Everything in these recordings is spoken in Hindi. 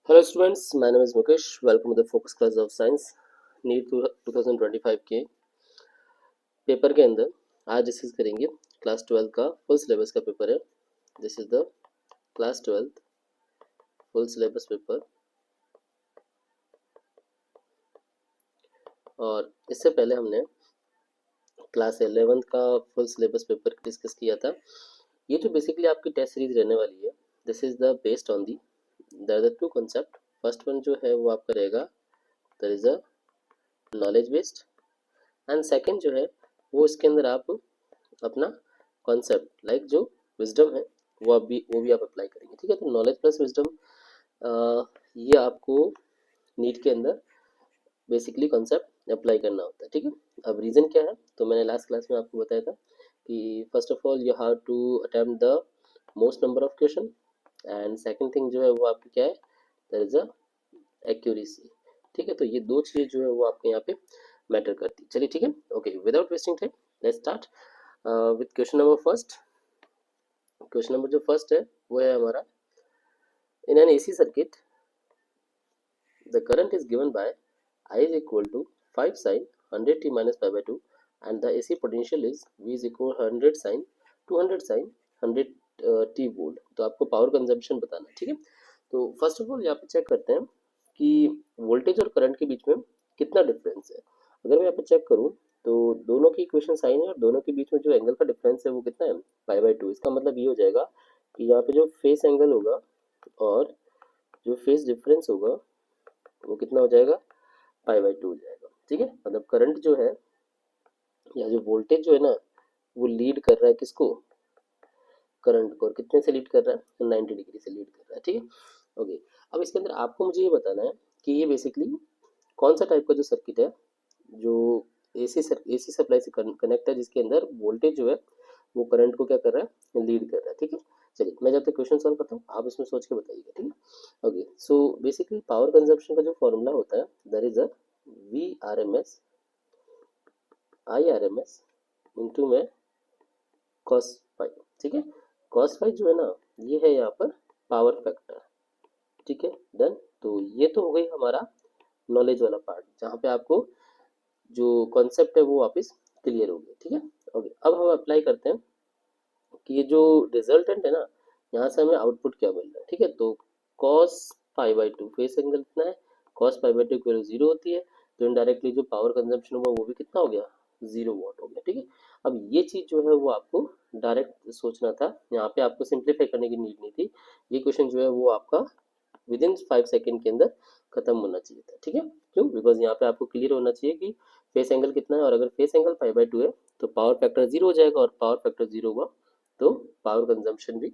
Hello students, my name is Mukesh. Welcome to the focus class of science NEET 2025 के पेपर के अंदर आज डिस्कस करेंगे क्लास 12 का फुल सिलेबस का पेपर है। This is the class 12 full syllabus paper. और इससे पहले हमने क्लास 11 का फुल सिलेबस पेपर डिस्कस किया था। ये जो बेसिकली आपकी टेस्ट सीरीज रहने वाली है, this is the based on the the two concept. First one जो है वो आपका रहेगा there is a knowledge based, and second जो है वो इसके अंदर आप अपना कॉन्सेप्ट लाइक जो विजडम है वो भी आप अप्लाई करेंगे। ठीक है, तो नॉलेज प्लस विजडम ये आपको नीट के अंदर बेसिकली कॉन्सेप्ट अप्लाई करना होता है। ठीक है, अब रीज़न क्या है, तो मैंने लास्ट क्लास में आपको बताया था कि first of all you have to attempt the most number of question, and second thing जो है वो आपकी क्या है, देयर इज अ एक्यूरेसी। ठीक है, तो ये दो चीज़ें जो है वो आपके यहाँ पे मैटर करती है। चलिए ठीक है, okay, without wasting time let's start with question number first. Question number जो फर्स्ट है वो है हमारा, in an AC circuit the current is given by I is equal to 5 sin 100t minus pi by 2 and the AC potential is V is equal 100 sin 200 sin 100 t volt. तो आपको पावर कंजम्पशन बताना है। ठीक है, तो फर्स्ट ऑफ ऑल यहाँ पे चेक करते हैं कि वोल्टेज और करंट के बीच में कितना डिफरेंस है। अगर मैं यहाँ पे चेक करूँ तो दोनों की इक्वेशन साइन है और दोनों के बीच में जो एंगल का डिफरेंस है वो कितना है, पाई बाई 2। इसका मतलब ये हो जाएगा कि यहाँ पे जो फेस एंगल होगा और जो फेस डिफरेंस होगा वो कितना हो जाएगा, पाई बाई 2 हो जाएगा। ठीक है, मतलब करंट जो है या जो वोल्टेज जो है ना वो लीड कर रहा है किसको, करंट को। और कितने से लीड कर रहा है, 90 डिग्री से लीड कर रहा है। ठीक है, ओके। अब इसके अंदर आपको मुझे ये बताना है कि ये बेसिकली कौन सा टाइप का जो सर्किट है जो एसी सप्लाई से कनेक्ट है, जिसके अंदर वोल्टेज जो है वो करंट को क्या कर रहा है, लीड कर रहा है। ठीक है, चलिए मैं जब तक क्वेश्चन सॉल्व करता हूँ आप इसमें सोच के बताइएगा। ठीक है, okay. So basically power consumption का जो फॉर्मूला होता है that is a V R M S I R M S into में कॉस फाइव। ठीक है, कॉस फाइव जो है ना ये है यहाँ पर पावर फैक्टर। ठीक है, डन। तो ये तो हो गई हमारा नॉलेज वाला पार्ट, जहाँ पे आपको जो कॉन्सेप्ट है वो वापस क्लियर हो गया। ठीक है, ओके। अब हम अप्लाई करते हैं कि ये जो रिजल्टेंट है ना, यहाँ से हमें आउटपुट क्या मिल रहा है। ठीक है, तो cos pi by 2 face angle कितना है, कॉस पाई बाई 2 इक्वल 0 होती है, तो इनडायरेक्टली जो पावर कंजम्पशन हुआ वो भी कितना हो गया, 0 वाट हो गया। ठीक है, अब ये चीज़ जो है वो आपको डायरेक्ट सोचना था, यहाँ पे आपको सिंप्लीफाई करने की नीड नहीं थी। ये क्वेश्चन जो है वो आपका विद इन 5 सेकेंड के अंदर खत्म होना चाहिए था। ठीक है, क्यों, बिकॉज यहाँ पे आपको क्लियर होना चाहिए कि फेस एंगल कितना है, और अगर फेस एंगल पाई बाई 2 है तो पावर फैक्टर 0 हो जाएगा, और पावर फैक्टर 0 हुआ तो पावर कंजम्पशन भी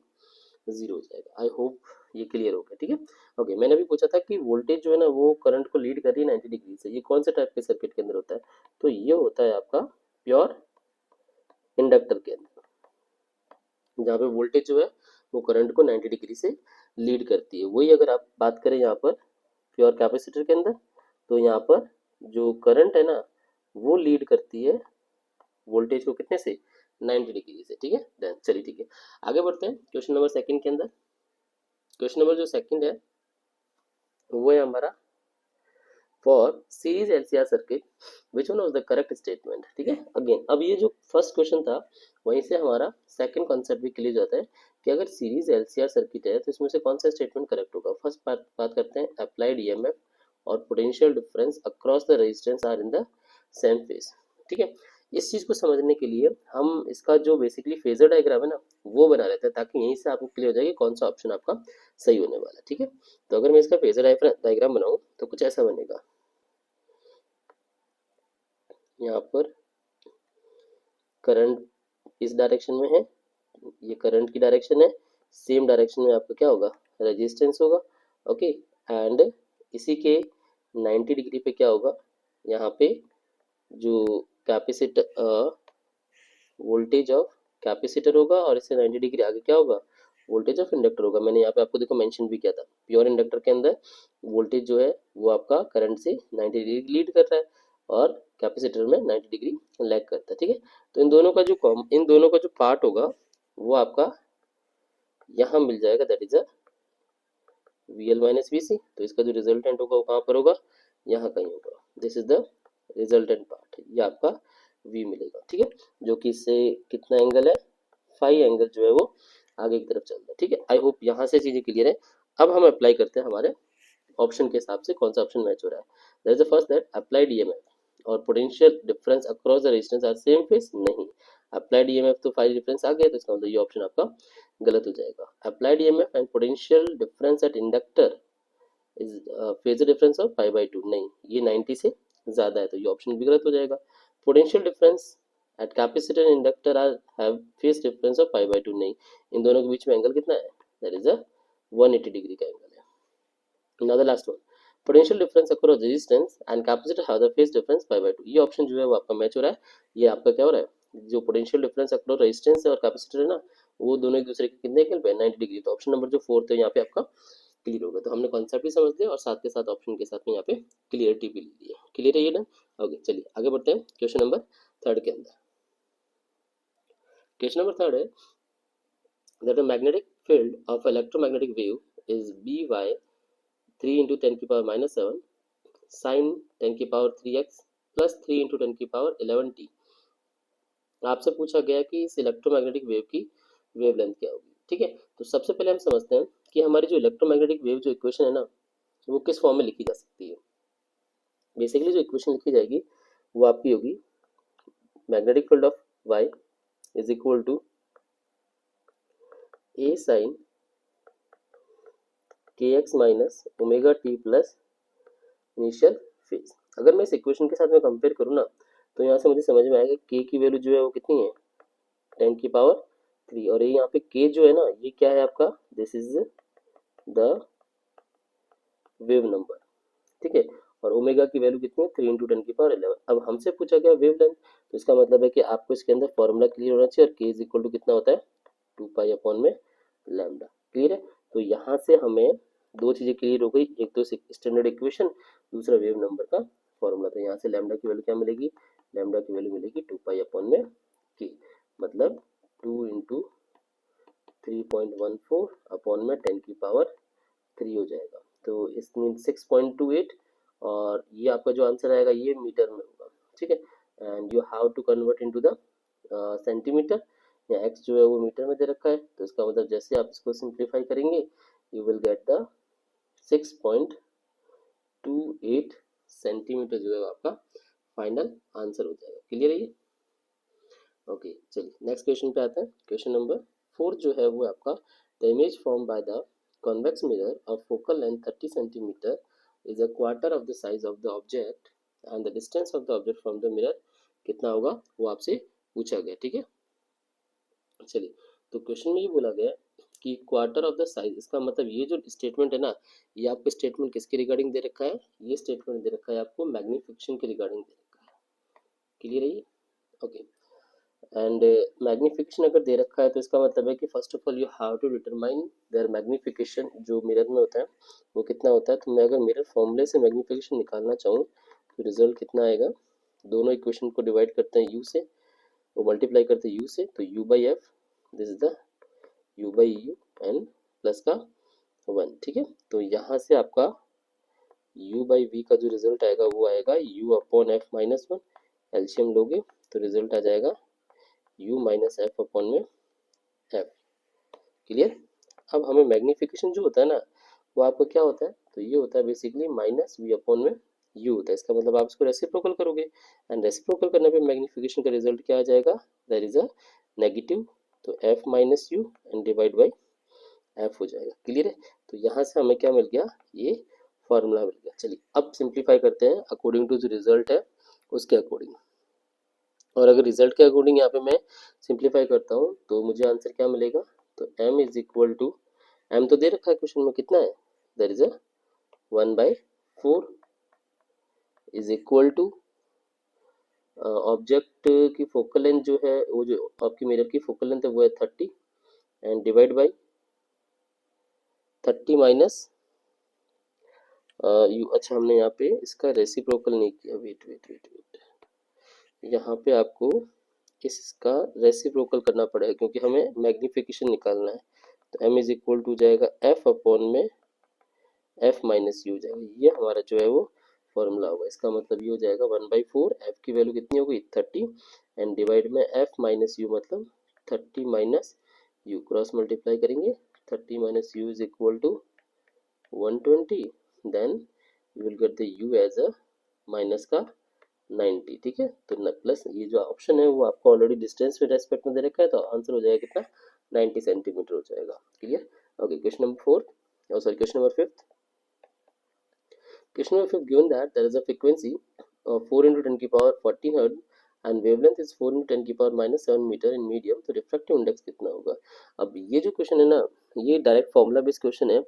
0 हो जाएगा। आई होप ये क्लियर हो गया। ठीक है, ओके। मैंने भी पूछा था कि वोल्टेज जो है ना वो करंट को लीड कर रही है 90 डिग्री से, ये कौन से टाइप के सर्किट के अंदर होता है, तो ये होता है आपका प्योर इंडक्टर के अंदर, जहाँ पे वोल्टेज जो है वो करंट को 90 डिग्री से लीड करती है। वही अगर आप बात करें यहाँ पर प्योर कैपेसिटर के अंदर, तो यहाँ पर जो करंट है ना वो लीड करती है वोल्टेज को कितने से, 90 डिग्री से। ठीक है, डन। चलिए ठीक है, आगे बढ़ते हैं क्वेश्चन नंबर सेकंड के अंदर। क्वेश्चन नंबर जो सेकंड है वो है हमारा, for series LCR circuit which one was the correct statement. ठीक है, अगेन अब ये जो फर्स्ट क्वेश्चन था वहीं से हमारा सेकंड कॉन्सेप्ट भी क्लियर जाता है कि अगर सीरीज एलसीआर सर्किट है तो इसमें से कौन सा स्टेटमेंट करेक्ट होगा। फर्स्ट बात करते हैं अप्लाइड ईएमएफ और potential difference across the resistance R in the same phase. ठीक है, इस चीज को समझने के लिए हम इसका जो बेसिकली फेजर डायग्राम है ना वो बना लेते हैं, ताकि यहीं से आपको क्लियर हो जाए कि कौन सा ऑप्शन आपका सही होने वाला है। ठीक है, तो अगर मैं इसका फेजर डायग्राम बनाऊं तो कुछ ऐसा बनेगा। यहाँ पर करंट इस डायरेक्शन में है, ये करंट की डायरेक्शन है, सेम डायरेक्शन में आपका क्या होगा, रेजिस्टेंस होगा। ओके, एंड इसी के 90 डिग्री पे क्या होगा, यहाँ पे जो कैपेसिटर वोल्टेज ऑफ कैपेसिटर होगा, और इससे 90 डिग्री आगे क्या होगा, वोल्टेज ऑफ इंडक्टर होगा। मैंने यहाँ पे आपको देखो मेंशन भी किया था, प्योर इंडक्टर के अंदर वोल्टेज जो है वो आपका करंट से 90 डिग्री लीड कर रहा है, और कैपेसिटर में 90 डिग्री लैग करता है। ठीक है, तो इन दोनों का जो पार्ट होगा वो आपका यहाँ मिल जाएगा, that is a V L minus V C, तो इसका जो रिजल्टेंट होगा वो कहाँ पर होगा, यहाँ कहीं होगा। This is the resultant part, ये आपका वी मिलेगा, ठीक है, जो कि इससे कितना एंगल है, फाई एंगल जो है वो आगे की तरफ चल रहा है, ठीक है। आई होप यहाँ से चीजें क्लियर है। अब हम अप्लाई करते हैं हमारे ऑप्शन के हिसाब से कौन सा ऑप्शन मैच हो रहा है। That is the first, that applied EMF और potential difference across the resistance are same phase, नहीं, अप्लाइड ईएमएफ तो फाई डिफरेंस आ गया, तो इसका मतलब ये ऑप्शन आपका गलत हो जाएगा। Applied EMF and potential difference eight inductor is phasor difference of pi by two, नहीं, ये 90 से ज्यादा है, तो ये ऑप्शन भी गलत हो जाएगा। Potential difference at capacitor and inductor are have phase difference of pi by two, नहीं, इन दोनों के बीच में एंगल कितना है, दैट इज अ 180 डिग्री का एंगल है। Now the last one, potential difference across resistance and capacitor have the phase difference pi by two, ये ऑप्शन जो है वो आपका मैच हो रहा है। ये आपका क्या हो रहा है, जो पोटेंशियल डिफरेंस अक्रॉस रेजिस्टेंस और कैपेसिटर है ना, वो दोनों एक दूसरे के कितने एंगल पे, 90 डिग्री, तो ऑप्शन नंबर जो फोर्थ है यहाँ पे आपका क्लियर हो गया। तो हमने कॉन्सेप्ट भी समझ लिया और साथ के साथ ऑप्शन के साथ में यहाँ पे क्लियरिटी भी ली है। क्लियर है ये ना, ओके, चलिए आगे बढ़ते हैं क्वेश्चन नंबर थर्ड के अंदर। क्वेश्चन नंबर थर्ड है, that a magnetic field of electromagnetic wave is by 3 into 10 की पावर minus 7 sin 10 की पावर 3x plus 3 into 10 की पावर 11t। आपसे पूछा गया कि इस इलेक्ट्रोमैग्नेटिक वेव की वेवलेंथ क्या होगी, ठीक है। तो सबसे पहले हम समझते हैं कि हमारी जो इलेक्ट्रोमैग्नेटिक वेव जो इक्वेशन है ना, वो किस फॉर्म में लिखी जा सकती है। बेसिकली जो इक्वेशन लिखी जाएगी वो आपकी होगी, magnetic field of y is equal to a sin kx minus omega t plus initial phase. अगर मैं इस इक्वेशन के साथ में कंपेयर करूँ ना, तो यहाँ से मुझे समझ में आएगा k की वैल्यू जो है वो कितनी है, 10 की पावर 3, और ये यहाँ पे k जो है ना, ये क्या है आपका, this is the wave number, ठीक है, और ओमेगा की वैल्यू कितनी है, 3 इंटू 10 की पावर 11। अब हमसे पूछा गया वेव लेंथ, तो इसका मतलब है कि आपको इसके अंदर फॉर्मूला क्लियर होना चाहिए, और k इज इक्वल टू कितना होता है, 2 पाई अपॉन में लैम्डा। क्लियर है, तो यहाँ से हमें दो चीजें क्लियर हो गई, एक तो स्टैंडर्ड इक्वेशन, दूसरा वेव नंबर का फॉर्मूला। तो यहाँ से लैम्डा की वैल्यू क्या मिलेगी, लैम्डा की वैल्यू मिलेगी 2 पाई अपॉन में k, मतलब 2 इंटू 3.14 अपॉन में 10 की पावर 3 हो जाएगा। तो इस मीन 6.28, और ये आपका जो आंसर आएगा ये मीटर में होगा, ठीक है। And you have to convert into the centimeter, या x जो है वो मीटर में दे रखा है, तो इसका मतलब जैसे आप इसको सिंप्लीफाई करेंगे you will get the 6.28 centimetre जो है आपका फाइनल आंसर हो जाएगा। क्लियर है ये, ओके, चलिए नेक्स्ट क्वेश्चन पे आते हैं। क्वेश्चन नंबर 4 जो है वो आपका, the image form by the convex mirror of focal length 30 centimeter is a quarter of the size of the object and the distance of the object from the mirror कितना होगा वो आपसे पूछा गया, ठीक है। चलिए, तो क्वेश्चन में ये बोला गया कि क्वार्टर ऑफ द साइज, इसका मतलब ये जो स्टेटमेंट है ना, ये आपको स्टेटमेंट किसके रिगार्डिंग दे रखा है, ये स्टेटमेंट दे रखा है आपको मैग्निफिकेशन के रिगार्डिंग दे रखा है। क्लियर है ये, ओके। एंड मैग्निफिकेशन अगर दे रखा है तो इसका मतलब है कि first of all you have to determine their magnification, जो मिरर में होता है वो कितना होता है। तो मैं अगर मिरर फॉर्मूले से मैग्निफिकेशन निकालना चाहूँ तो रिजल्ट कितना आएगा, दोनों इक्वेशन को डिवाइड करते हैं u से, वो मल्टीप्लाई करते हैं u से, तो u by f, this is the u by u n plus का 1, ठीक है। तो यहाँ से आपका u बाई वी का जो रिजल्ट आएगा वो आएगा u upon F minus 1, LCM लोगे तो रिजल्ट आ जाएगा u माइनस एफ अपॉन में एफ। क्लियर, अब हमें मैग्निफिकेशन जो होता है ना वो आपका क्या होता है, तो ये होता है बेसिकली माइनस वी अपॉन में u होता है। इसका मतलब आप इसको रेसिप्रोकल करोगे, एंड रेसिप्रोकल करने पे मैग्निफिकेशन का रिजल्ट क्या आ जाएगा, दैट इज अ नेगेटिव, तो f minus you and divide by f हो जाएगा। क्लियर है, तो यहाँ से हमें क्या मिल गया, ये फॉर्मूला मिल गया। चलिए अब सिंप्लीफाई करते हैं अकॉर्डिंग टू जो रिजल्ट है उसके अकॉर्डिंग, और अगर रिजल्ट के अकॉर्डिंग यहाँ पे मैं सिंप्लीफाई करता हूँ तो मुझे आंसर क्या मिलेगा, तो m is equal to, m तो दे रखा है क्वेश्चन में कितना है, that is a 1/4 is equal to object की फोकल लेंथ जो है, वो जो आपकी मिरर की फोकल लेंथ है वो है 30, and divide by 30 minus you. अच्छा, हमने यहाँ पे इसका रेसिप्रोकल नहीं किया, वेट वेट वेट वेट, यहाँ पे आपको इसका रेसिप्रोकल करना पड़ेगा क्योंकि हमें मैग्निफिकेशन निकालना है। तो m इज इक्वल टू जाएगा f अपॉन में एफ माइनस यू हो जाएगा। ये हमारा जो है वो फॉर्मूला होगा। इसका मतलब ये हो जाएगा 1/4, एफ की वैल्यू कितनी होगी 30 एंड डिवाइड में एफ माइनस यू मतलब 30 माइनस यू, क्रॉस मल्टीप्लाई करेंगे 30 minus u is equal to 120, then you will get the u as a minus का 90। ठीक है, तो प्लस ये जो ऑप्शन है वो आपको ऑलरेडी डिस्टेंस में रेस्पेक्ट में दे रखा है, तो आंसर हो जाएगा कितना 90 सेंटीमीटर हो जाएगा। Clear. Okay, question number 4, sorry question number 5। Question number 5, given that there is a frequency of 4 into 10 की power 14 Hz and wavelength is 4 into 10 की power minus 7 मीटर in medium, तो रिफ्रैक्टिव इंडेक्स कितना होगा। अब ये जो क्वेश्चन है ना, ये डायरेक्ट फॉर्मूला बेस्ड क्वेश्चन है।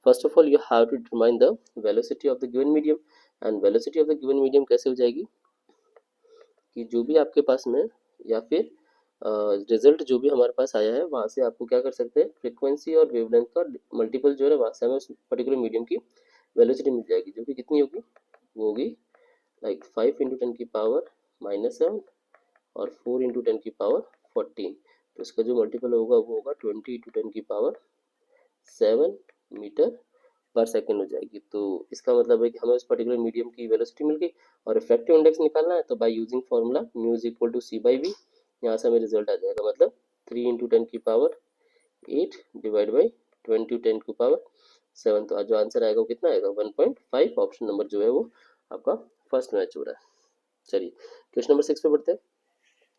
First of all you have to determine the velocity of the given medium, and velocity of the given medium कैसे हो जाएगी कि जो भी आपके पास में या फिर रिजल्ट जो भी हमारे पास आया है वहाँ से आपको क्या कर सकते हैं, फ्रीक्वेंसी और वेवलेंथ का मल्टीपल जो है वहाँ से हमें उस पर्टिकुलर मीडियम की वेलोसिटी मिल जाएगी, जो कि कितनी होगी, वो होगी लाइक 5 इंटू 10 की पावर माइनस 7 और 4 इंटू 10 की पावर 14, तो इसका जो मल्टीपल होगा वो होगा 20 इंटू 10 की पावर 7 मीटर पर सेकेंड हो जाएगी। तो इसका मतलब है कि हमें उस पर्टिकुलर मीडियम की वेलोसिटी मिल गई, और रिफ्रैक्टिव इंडेक्स निकालना है तो by using formula mu is equal to c by v, यहाँ से हमें रिजल्ट आ जाएगा, मतलब 3 इंटू 10 की पावर 8 डिवाइड बाई 20 10 की पावर 7, तो जो आंसर आएगा वो कितना आएगा 1.5। ऑप्शन नंबर जो है वो आपका फर्स्ट मैच हो रहा है। चलिए क्वेश्चन नंबर 6 पे बढ़ते हैं।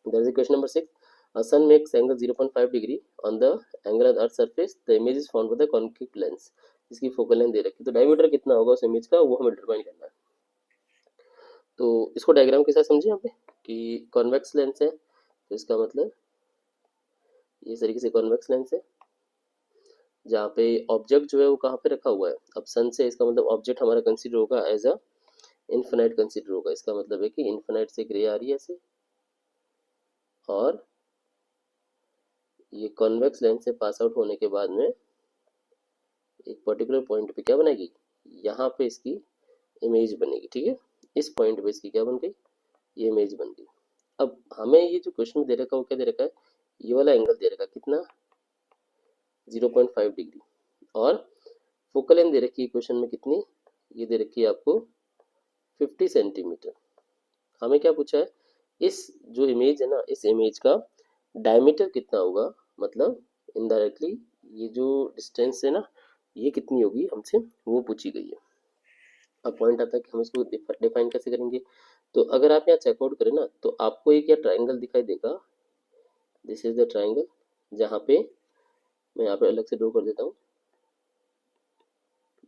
There is a question number 6. A sun makes angle 0.5 degree on the angle of the earth surface. The image is formed with a concave lens. इसकी फोकल लेंथ दे रखी है, तो डायमीटर कितना होगा उस इमेज का वो हमें डिटरमाइन करना है। तो इसको डायग्राम के साथ समझिए यहाँ पे कि कॉन्वेक्स लेंस है, तो इसका मतलब ये तरीके से कॉन्वेक्स लेंस है जहाँ पे ऑब्जेक्ट जो है वो कहाँ पे रखा हुआ है, अब सन से, इसका मतलब ऑब्जेक्ट हमारा कंसिडर होगा एज अ इन्फिनाइट कंसिडर होगा। इसका मतलब है कि इन्फिनाइट से एक रे आ रही है ऐसे, और ये कॉन्वेक्स लेंस से पास आउट होने के बाद में एक पर्टिकुलर पॉइंट पे क्या बनेगी, यहाँ पे इसकी इमेज बनेगी। ठीक है, इस पॉइंट पे इसकी क्या बन गई, ये इमेज बन गई। अब हमें ये जो क्वेश्चन दे रखा है वो क्या दे रखा है, ये वाला एंगल दे रखा है कितना 0.5 डिग्री, और फोकल लेंथ दे रखी है क्वेश्चन में कितनी, ये दे रखी है आपको 50 सेंटीमीटर। हमें क्या पूछा है, इस जो इमेज है ना, इस इमेज का डायमीटर कितना होगा, मतलब इनडायरेक्टली ये जो डिस्टेंस है ना ये कितनी होगी हमसे वो पूछी गई है। अब पॉइंट आता है कि हम इसको डिफाइन कैसे करेंगे। तो अगर आप यहाँ चेकआउट करें ना तो आपको एक यह ट्राइंगल दिखाई देगा, दिस इज द ट्राइंगल, जहाँ पे मैं यहाँ पे अलग से ड्रॉ कर देता हूँ।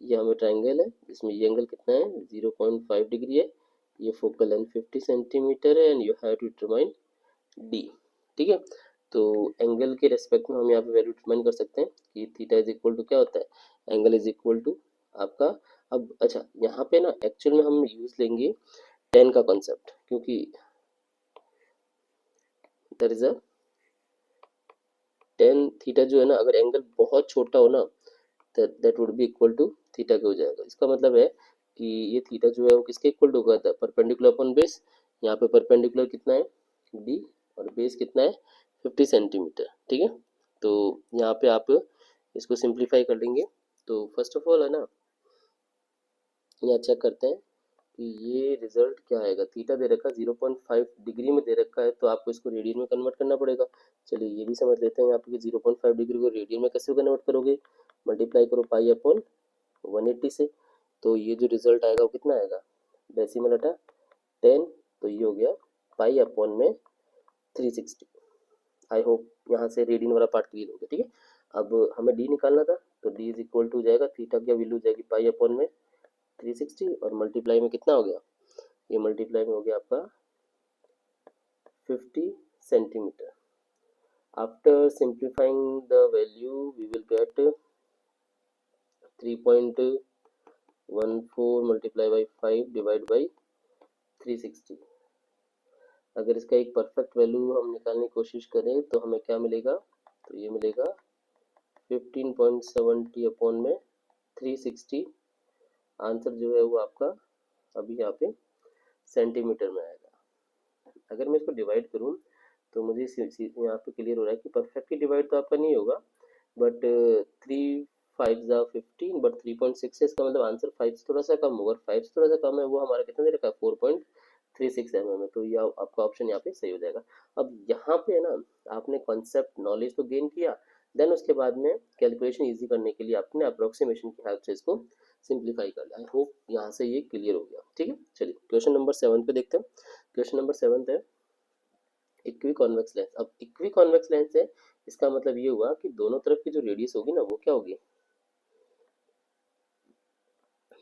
ये हमें ट्राइंगल है जिसमें ये एंगल कितना है 0.5 डिग्री है, ये फोकल लेंथ 50 सेंटीमीटर है, and you have to determine d. ठीक है, तो एंगल के रेस्पेक्ट में हम यहाँ पे वैल्यू डिटरमाइन कर सकते हैं कि थीटा इज इक्वल टू क्या होता है, एंगल इज इक्वल टू आपका, अब अच्छा यहाँ पे ना एक्चुअल में हम यूज लेंगे टेन का कॉन्सेप्ट, क्योंकि there is a tan theta जो है ना, अगर एंगल बहुत छोटा हो ना that would be equal to theta के हो जाएगा। इसका मतलब है कि ये थीटा जो है वो किसके इक्वल टू होगा, परपेंडिकुलर अपॉन बेस। यहाँ पे परपेंडिकुलर कितना है डी, और बेस कितना है 50 सेंटीमीटर। ठीक है, तो यहाँ पे आप इसको सिंप्लीफाई कर लेंगे, तो फर्स्ट ऑफ ऑल है ना यहाँ चेक करते हैं कि ये रिजल्ट क्या आएगा, थीटा दे रखा है 0.5 डिग्री में दे रखा है, तो आपको इसको रेडियन में कन्वर्ट करना पड़ेगा। चलिए ये भी समझ लेते हैं यहाँ पे 0.5 डिग्री को रेडियन में कैसे कन्वर्ट करोगे, मल्टीप्लाई करो पाई अपॉन 180 से, तो ये जो रिजल्ट आएगा वो कितना आएगा, डेसिमल हटा 10, तो ये हो गया पाई अपॉन में 360। आई होप यहाँ से रेडियन वाला पार्ट क्लियर हो गया। ठीक है, अब हमें डी निकालना था, तो डी इज इक्वल टू जाएगा थीटा की वैल्यू जाएगी पाई अपॉन में 360, और मल्टीप्लाई में कितना हो गया, ये मल्टीप्लाई में हो गया आपका 50 centimeter. After simplifying the value we will get 3.14 multiply by 5 divide by 360। अगर इसका एक परफेक्ट वैल्यू हम निकालने की कोशिश करें तो हमें क्या मिलेगा, तो ये मिलेगा 15.70 अपॉन में 360। आंसर जो है वो आपका अभी यहाँ पे सेंटीमीटर में आएगा। अगर मैं इसको डिवाइड करूँ तो मुझे यहाँ पे क्लियर हो रहा है कि परफेक्टली डिवाइड तो आपका नहीं होगा, बट 3 5 जा 15 बट 3.6 है, इसका मतलब आंसर 5 से थोड़ा सा कम होगा। 5 से थोड़ा सा कम है वो हमारा कितना दे रखा है 4.36 mm है, तो ये आपका ऑप्शन यहाँ पे सही हो जाएगा। अब यहाँ पे है ना आपने कॉन्सेप्ट नॉलेज तो गेन किया, देन उसके बाद में कैलकुलेशन इजी करने के लिए आपने अप्रोक्सीमेशन की हेल्प से इसको सिंप्लीफाई कर लिया। आई होप यहाँ से ये क्लियर हो गया। ठीक है, चलिए क्वेश्चन नंबर 7 पे देखते हैं। क्वेश्चन नंबर 7 है इक्वी कॉन्वेक्स लेंस। अब इक्वी कॉन्वेक्स लेंस है, इसका मतलब ये हुआ कि दोनों तरफ की जो रेडियस होगी ना वो क्या होगी,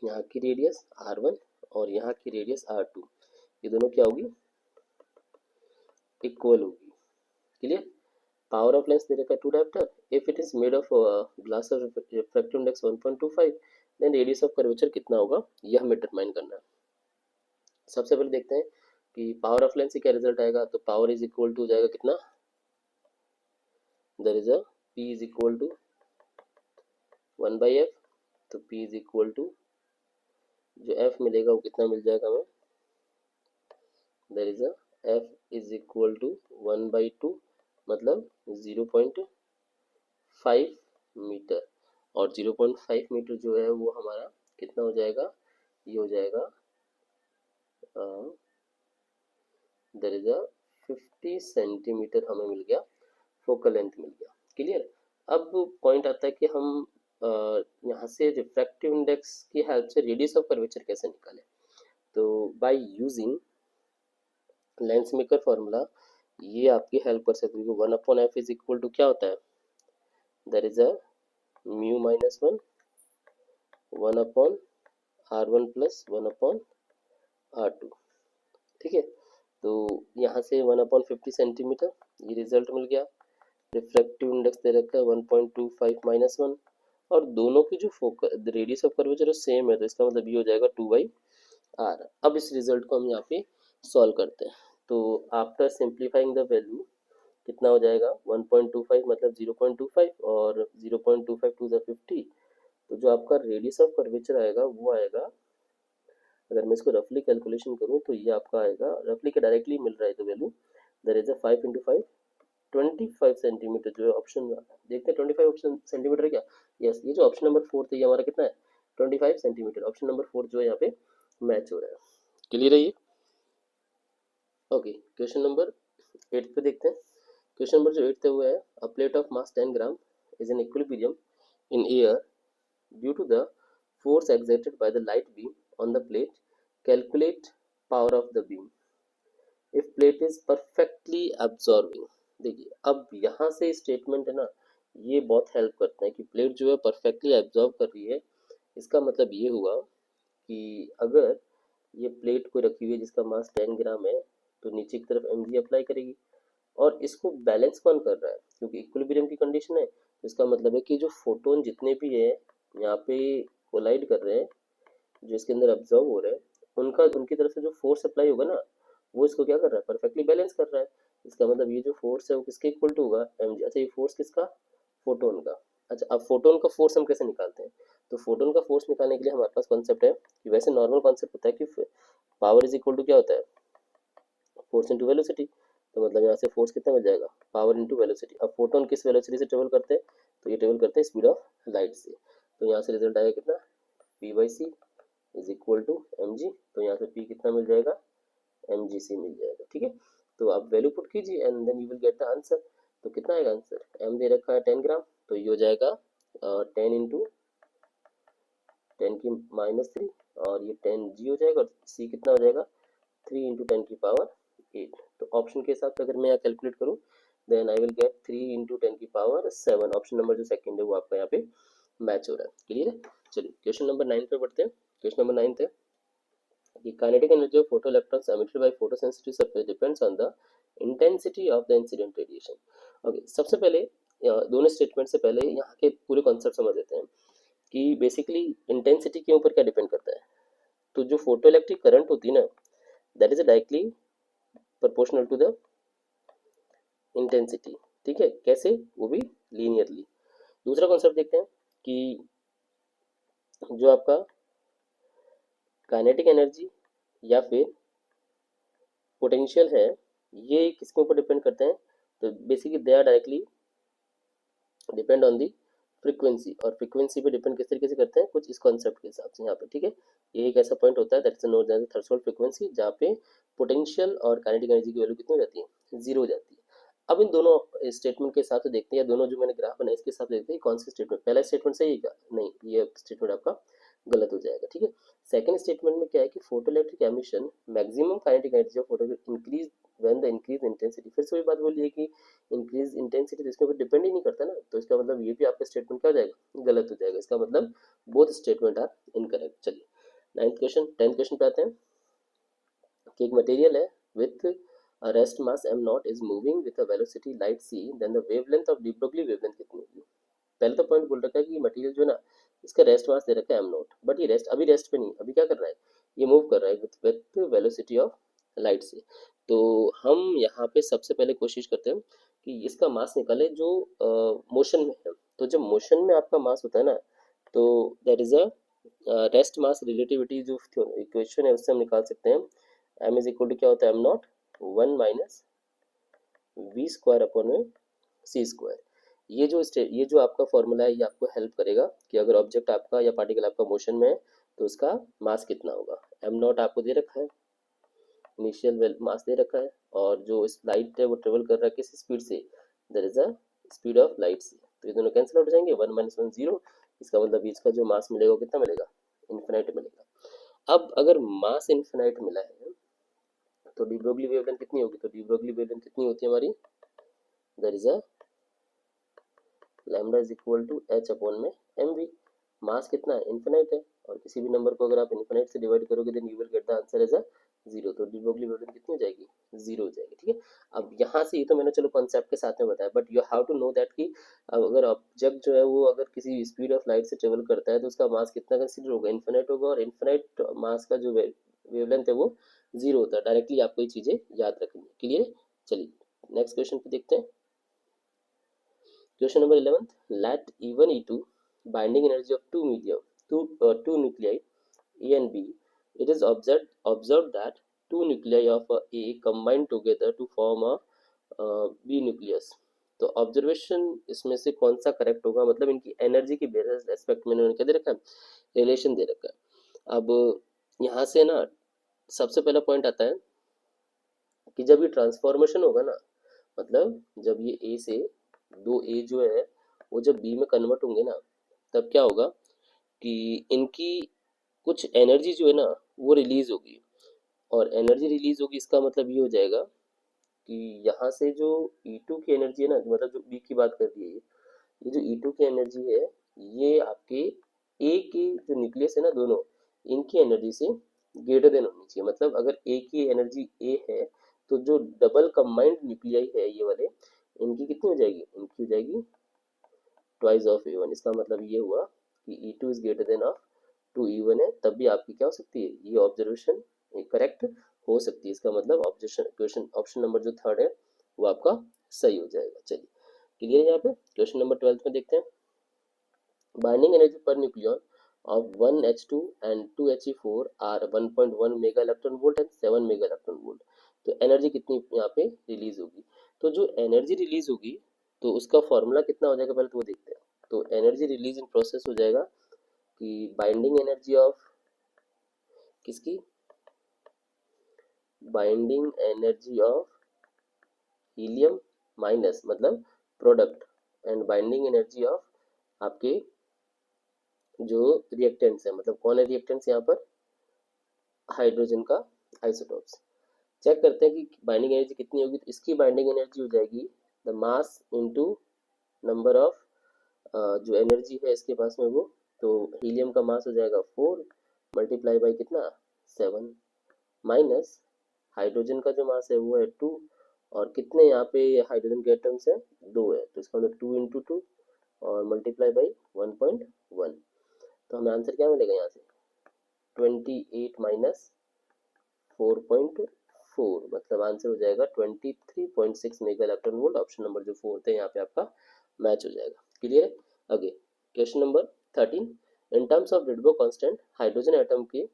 यहाँ की रेडियस r1 और यहाँ की रेडियस r2, ये दोनों क्या होगी, इक्वल होगी। क्लियर। पावर ऑफ लेंस दे रखा है 2 diopter, if it is made of glass of refractive index 1.25, then radius of curvature कितना होगा, यह हमें डिटरमाइन करना है। सबसे पहले देखते हैं कि पावर ऑफ लेंस से क्या रिजल्ट आएगा, तो पावर इज इक्वल टू हो जाएगा कितना, there is a p is equal to 1/f, तो p इज इक्वल टू जो f मिलेगा वो कितना मिल जाएगा हमें, there is a f is equal to 1/2 मतलब 0.5 मीटर, और 0.5 मीटर जो है वो हमारा कितना हो जाएगा, ये हो जाएगा देयर इज अ 50 सेंटीमीटर हमें मिल गया, फोकल लेंथ मिल गया। क्लियर। अब पॉइंट आता है कि हम यहाँ से रिफ्रैक्टिव इंडेक्स की हेल्प से रेडियस ऑफ कर्वेचर कैसे निकालें, तो by using lens maker formula ये आपकी हेल्प कर सकती है। 1/f इज इक्वल टू क्या होता है, there is a mu minus 1 1/r1 plus 1/r2। ठीक है, तो यहाँ से 1/50 सेंटीमीटर ये रिजल्ट मिल गया। रिफ्रैक्टिव इंडेक्स दे रखा है 1.25 माइनस 1, और दोनों की जो focus radius of curvature same है, तो इसका मतलब ये हो जाएगा 2/r। अब इस रिजल्ट को हम यहाँ पे सॉल्व करते हैं, तो आफ्टर सिंप्लीफाइंग द वैल्यू कितना हो जाएगा 1.25 मतलब 0.25 और 0.25 टू द 50, तो जो आपका रेडियस ऑफ कर्वेचर आएगा वो आएगा, अगर मैं इसको रफली कैलकुलेशन करूँ तो ये आपका आएगा, रफली के डायरेक्टली मिल रहा है तो value, there is a 5 into 5 25 centimeter जो है ऑप्शन देखते हैं 25 ऑप्शन सेंटीमीटर क्या, यस ये जो ऑप्शन नंबर 4 था ये हमारा कितना है 25 सेंटीमीटर, ऑप्शन नंबर 4 जो है यहाँ पे मैच हो रहा है। क्लियर है ये। ओके, क्वेश्चन नंबर 8 पे देखते हैं। क्वेश्चन नंबर जो 8 है वो है a plate of mass 10 gram is in equilibrium in air due to the force exerted by the light beam on the plate, calculate power of the beam if plate is perfectly absorbing। देखिए अब यहाँ से स्टेटमेंट है ना ये बहुत हेल्प करता है कि प्लेट जो है परफेक्टली एब्जॉर्ब कर रही है। इसका मतलब ये हुआ कि अगर ये प्लेट को रखी हुई है जिसका मास 10 ग्राम है, तो नीचे की तरफ mg अप्लाई करेगी, और इसको बैलेंस कौन कर रहा है, क्योंकि इक्विलिब्रियम की कंडीशन है, तो इसका मतलब है कि जो फोटोन जितने भी है यहाँ पे कोलाइड कर रहे हैं, जो इसके अंदर ऑब्जर्व हो रहे हैं, उनका उनकी तरफ से जो फोर्स अप्लाई होगा ना वो इसको क्या कर रहा है परफेक्टली बैलेंस कर रहा है। इसका मतलब ये जो फोर्स है वो किसके इक्वल टू होगा mg। अच्छा ये फोर्स किसका, फोटोन का। अच्छा अब फोटोन का फोर्स हम कैसे निकालते हैं, तो फोटोन का फोर्स निकालने के लिए हमारे पास कॉन्सेप्ट है कि वैसे नॉर्मल कॉन्सेप्ट होता है कि पावर इज इक्वल टू क्या होता है फोर्स इंटू वेलोसिटी, तो मतलब यहाँ से फोर्स कितना मिल जाएगा पावर इंटू वेलोसिटी। अब फोटोन किस वेलोसिटी से ट्रेवल करते हैं, तो ये ट्रेवल करते हैं स्पीड ऑफ लाइट से, तो यहाँ से रिजल्ट आएगा कितना p/c is equal to mg, तो यहाँ से p कितना मिल जाएगा mgc मिल जाएगा। ठीक है, तो आप वैल्यू पुट कीजिए and then you will get the answer. तो कितना आएगा आंसर, m दे रखा है 10 ग्राम, तो ये हो जाएगा 10 इंटू 10 की -3 और ये 10g हो जाएगा, और c कितना हो जाएगा 3 इंटू 10 की पावर 8। तो ऑप्शन के हिसाब से अगर मैं यहाँ कैलकुलेट करूँ then I will get 3 into 10 की पावर 7। ऑप्शन नंबर जो सेकंड है वो आपका यहाँ पे मैच हो रहा है। क्लियर है। चलिए क्वेश्चन नंबर 9 पे बढ़ते हैं। क्वेश्चन नंबर 9 है कि kinetic energy of photo electrons emitted by photosensitive surface depends on the intensity of the incident radiation। Okay, सबसे पहले दोनों स्टेटमेंट से पहले यहाँ के पूरे कॉन्सेप्ट समझ लेते हैं कि बेसिकली इंटेंसिटी के ऊपर क्या डिपेंड करता है। तो जो फोटो इलेक्ट्रिक करंट होती है ना that is directly proportional to the intensity. ठीक है, कैसे, वो भी लीनियरली। दूसरा कॉन्सेप्ट देखते हैं कि जो आपका काइनेटिक एनर्जी या फिर पोटेंशियल है ये किसके ऊपर डिपेंड करते हैं, तो basically they are directly depend on the frequency, और फ्रीक्वेंसी पे डिपेंड किस तरीके से करते हैं, कुछ इस कॉन्सेप्ट के हिसाब से यहाँ पे, ठीक है। ये एक ऐसा पॉइंट होता है that is known as threshold frequency, जहाँ पे पोटेंशियल और काइनेटिक एनर्जी की वैल्यू कितनी हो जाती है, 0 हो जाती है। अब इन दोनों स्टेटमेंट के हिसाब से देखते हैं, या दोनों जो मैंने ग्राफ बनाया इसके हिसाब से देखते हैं कौन सा स्टेटमेंट, पहला स्टेटमेंट सही है क्या, नहीं, ये स्टेटमेंट आपका गलत हो जाएगा, ठीक है। सेकंड स्टेटमेंट में क्या है कि photoelectric emission maximum kinetic energy of photo increase when the increase intensity, फिर से वही बात बोली है कि इंक्रीज इंटेंसिटी, तो इसके ऊपर डिपेंड ही नहीं करता ना, तो इसका मतलब ये भी आपका स्टेटमेंट क्या हो जाएगा, गलत हो जाएगा, इसका मतलब बोथ स्टेटमेंट आर इनकरेक्ट। चलिए नाइन्थ क्वेश्चन, 10th क्वेश्चन पे आते हैं कि एक मटेरियल है with a rest mass m naught is moving with a velocity light c, then the wavelength of de Broglie wavelength कितनी होगी। पहले तो पॉइंट बोल रखा है कि मटेरियल जो है ना, इसका रेस्ट मास दे रखा है एम नॉट, बट ये रेस्ट अभी रेस्ट पे नहीं, अभी क्या कर रहा है, ये मूव कर रहा है विथ वेलोसिटी ऑफ लाइट से। तो हम यहाँ पे सबसे पहले कोशिश करते हैं कि इसका मास निकाले जो मोशन में है। तो जब मोशन में आपका मास होता है ना, तो that is a rest mass relativity जो इक्वेशन है उससे हम निकाल सकते हैं, एम इज इक्वल टू क्या होता है, m naught 1 minus v square upon में सी स्क्वायर। ये जो आपका फॉर्मूला है ये आपको हेल्प करेगा कि अगर ऑब्जेक्ट आपका या पार्टिकल आपका मोशन में है तो उसका मास कितना होगा। एम नॉट आपको दे रखा है, इनिशियल मास दे रखा है, और जो इस लाइट है वो ट्रेवल कर रहा है किस स्पीड से, there is a speed of light से, तो ये दोनों कैंसिल आउट हो जाएंगे, 1 माइनस 1 0, इसका मतलब इसका जो मास मिलेगा वो कितना मिलेगा, इन्फिनाइट मिलेगा। अब अगर मास इन्फिनाइट मिला है तो डी ब्रोगली वेवलेंथ कितनी होगी, तो डी ब्रोगली वेवलेंथ कितनी होती है हमारी, there is a lambda is equal to h upon में एम वी। मास कितना है, इन्फिनाइट है, और किसी भी नंबर को अगर आप इन्फिनाइट से डिवाइड करोगे then you will get the answer as a 0, तो डी ब्रोगली वेवलेंथ कितनी हो जाएगी, 0 हो जाएगी, ठीक है। अब यहाँ से ये तो मैंने चलो कॉन्सेप्ट के साथ में बताया, but you have to know that कि अगर ऑब्जेक्ट जो है वो अगर किसी स्पीड ऑफ लाइट से ट्रेवल करता है तो उसका मास कितना कंसिडर होगा, इन्फिनाइट होगा, और इन्फिनाइट मास का जो वेवलेंथ है वो 0 होता है। डायरेक्टली आपको ये चीज़ें याद रखनी है, क्लियर। चलिए नेक्स्ट क्वेश्चन पे देखते हैं। Question number 11. Let E1 E2 binding energy of two nuclei A and B. It is observed that two nuclei of A combine together to form a B nucleus. तो ऑब्जर्वेशन इसमें से कौन सा करेक्ट होगा, मतलब इनकी एनर्जी की बेसिस एस्पेक्ट में इन्होंने क्या दे रखा है, रिलेशन दे रखा है। अब यहाँ से ना सबसे पहला पॉइंट आता है कि जब ये ट्रांसफॉर्मेशन होगा ना, मतलब जब ये ए से दो ए जो है वो जब बी में कन्वर्ट होंगे ना, तब क्या होगा कि इनकी कुछ एनर्जी जो है ना वो रिलीज होगी, और एनर्जी रिलीज होगी इसका मतलब ये हो जाएगा कि यहाँ से जो E2 की एनर्जी है ना, मतलब जो बी की बात कर रही है ये जो E2 की एनर्जी है ये आपके ए की जो न्यूक्लियस है ना दोनों, इनकी एनर्जी से ग्रेटर देन होनी चाहिए। मतलब अगर ए की एनर्जी ए है तो जो डबल कंबाइंड न्यूक्लियाई है ये वाले, इनकी कितनी हो जाएगी, इनकी हो जाएगी ट्वाइस ऑफ E1। इसका मतलब ये हुआ कि E2 is greater than of 2E1 है, तब भी आपकी क्या हो सकती है, ये ऑब्जर्वेशन करेक्ट हो सकती है। इसका मतलब ऑब्जेक्शन क्वेश्चन ऑप्शन नंबर जो थर्ड है वो आपका सही हो जाएगा। चलिए क्लियर है यहाँ पे। क्वेश्चन नंबर 12 में देखते हैं, binding energy per nucleon of 1H2 and 2He4 are 1.1 mega electron volt and 7 mega electron volt. तो एनर्जी कितनी यहाँ पे रिलीज होगी, तो जो एनर्जी रिलीज होगी तो उसका फॉर्मूला कितना हो जाएगा पहले तो वो देखते हैं। तो एनर्जी रिलीज इन प्रोसेस हो जाएगा कि बाइंडिंग एनर्जी ऑफ किसकी, binding energy of helium minus मतलब product, and binding energy of आपके जो रिएक्टेंट्स है, मतलब कौन है रिएक्टेंट्स यहाँ पर, हाइड्रोजन का आइसोटोप्स। चेक करते हैं कि बाइंडिंग एनर्जी कितनी होगी, तो इसकी बाइंडिंग एनर्जी हो जाएगी the mass into number of जो एनर्जी है इसके पास में वो, तो हीलियम का मास हो जाएगा 4 मल्टीप्लाई बाई कितना 7 माइनस हाइड्रोजन का जो मास है वो है 2, और कितने यहाँ पे हाइड्रोजन के एटम्स है 2 है, तो इसका मतलब 2 इंटू 2 और मल्टीप्लाई बाई 1.1, तो हमें आंसर क्या मिलेगा यहाँ से 28 माइनस 4.4, मतलब आंसर हो जाएगा 23.6 mega electron volt. Option number जो फोर्थ है यहाँ पे आपका मैच हो जाएगा। क्लियर है। आगे question number 13, in terms of Rydberg constant hydrogen atom के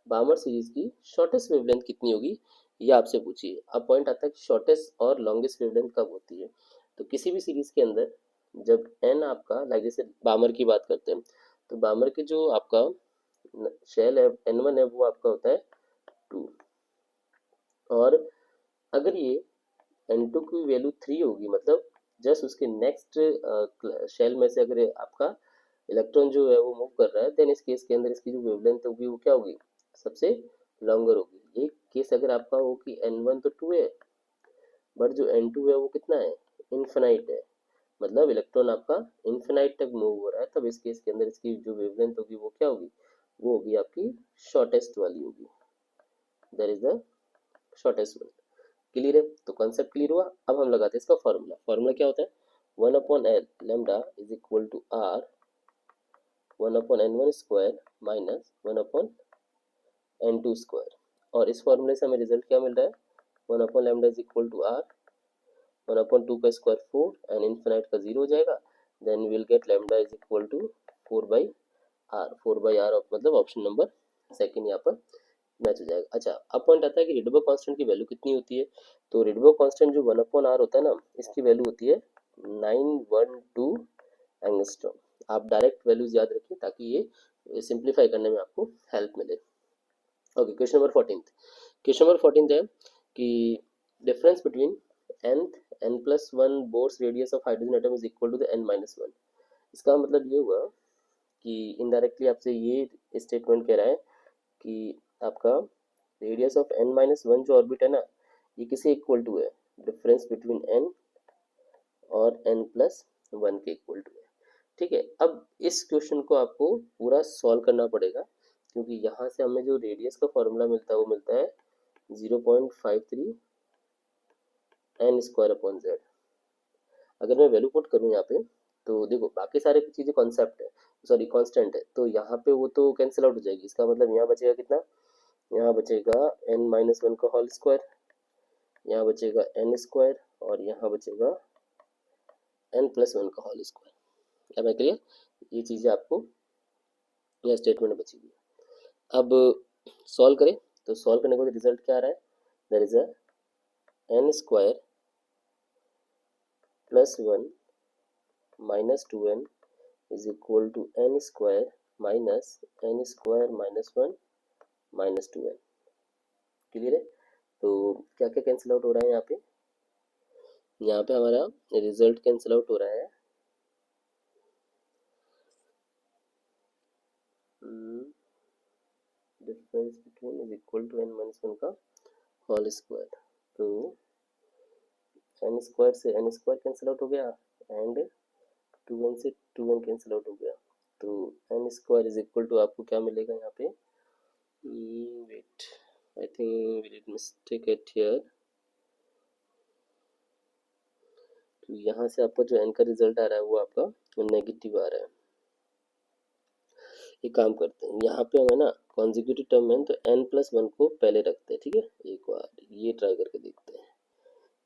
बामर सीरीज की शॉर्टेस्ट वेवलेंथ कितनी होगी, ये आपसे पूछिए। अब पॉइंट आता है कि शॉर्टेस्ट और लॉन्गेस्ट वेवलेंथ कब होती है, तो किसी भी सीरीज के अंदर जब n आपका लाइक जैसे बामर की बात करते हैं तो बामर के जो आपका शेल है n1 है वो आपका होता है 2, और अगर ये n2 की वैल्यू 3 होगी मतलब जस्ट उसके नेक्स्ट शेल में से अगर आपका इलेक्ट्रॉन जो है वो मूव कर रहा है, देन इस केस के अंदर इसकी जो वेवलेंथ होगी वो क्या होगी, सबसे लॉन्गर होगी। ये केस अगर आपका हो कि n1 तो 2 है, बट जो n2 है वो कितना है, इन्फिनाइट है, मतलब इलेक्ट्रॉन आपका इन्फिनाइट तक मूव हो रहा है, तब इस केस के अंदर इसकी जो वेवलेंथ होगी वो क्या होगी, वो होगी आपकी शॉर्टेस्ट वाली होगी, that is the shortest one. Clear है, तो कॉन्सेप्ट क्लियर हुआ। अब हम लगाते हैं इसका फॉर्मूला। फॉर्मूला क्या होता है, 1/L lambda is equal to R 1/n1 square minus 1/n2 square, और इस फॉर्मूले से हमें रिजल्ट क्या मिल रहा है, 1/लैम्डा इज इक्वल टू आर 1/2 का स्क्वायर 4 एंड इन्फिनाइट का 0 हो जाएगा, then will get lambda is equal to 4/r 4/r मतलब ऑप्शन नंबर सेकंड यहाँ पर मैच हो जाएगा। अच्छा, अब पॉइंट आता है कि रिडबर्ग कांस्टेंट की वैल्यू कितनी होती है, तो रिडबर्ग कांस्टेंट जो 1/r होता है ना, इसकी वैल्यू होती है 912 एंगस्ट्रॉम। आप डायरेक्ट वैल्यूज याद रखिए ताकि ये सिंप्लीफाई करने में आपको हेल्प मिले। Okay, question number 14। Question number 14 है कि difference between nth n+1 Bohr's radius of hydrogen atom is equal to the n-1। इसका मतलब ये हुआ कि इनडायरेक्टली आपसे ये स्टेटमेंट कह रहा है कि आपका रेडियस ऑफ n-1 जो ऑर्बिट है ना, ये किसे इक्वल टू है, डिफरेंस बिटवीन n और n+1 के इक्वल टू है। ठीक है, अब इस क्वेश्चन को आपको पूरा सॉल्व करना पड़ेगा, क्योंकि यहाँ से हमें जो रेडियस का फॉर्मूला मिलता है वो मिलता है 0.53 n स्क्वायर अपॉन z। अगर मैं वैल्यू पुट करूँ यहाँ पे, तो देखो बाकी सारे चीज़ें कॉन्सेप्ट है, सॉरी कांस्टेंट है, तो यहाँ पे वो तो कैंसिल आउट हो जाएगी। इसका मतलब यहाँ बचेगा कितना, यहाँ बचेगा n-1 का होल स्क्वायर, यहाँ बचेगा n स्क्वायर, और यहाँ बचेगा n+1 का होल स्क्वायर। अब मैं क्लियर, ये चीज़ें आपको यह स्टेटमेंट बची हुई है। अब सॉल्व करें, तो सॉल्व करने के बाद रिजल्ट क्या आ रहा है, there is a n square +1 -2n is equal to n square minus n square -1 -2n। Clear है, तो क्या क्या कैंसिल आउट हो रहा है यहाँ पे, यहाँ पे हमारा रिजल्ट कैंसिल आउट हो रहा है difference between is equal to n-1 का होल स्क्वायर, तो n स्क्वायर से n स्क्वायर कैंसिल आउट हो गया एंड 2n से 2n कैंसिल आउट हो गया, तो n square is equal to आपको क्या मिलेगा यहाँ पे, wait I think we did mistake at here, तो यहाँ से आपका जो n का रिजल्ट आ रहा है वो आपका नेगेटिव आ रहा है। एक काम करते हैं, यहाँ पे हमें ना कॉन्जिक्यूटिव टर्म है तो n+1 को पहले रखते हैं, ठीक है, एक बार ये ट्राई करके देखते हैं,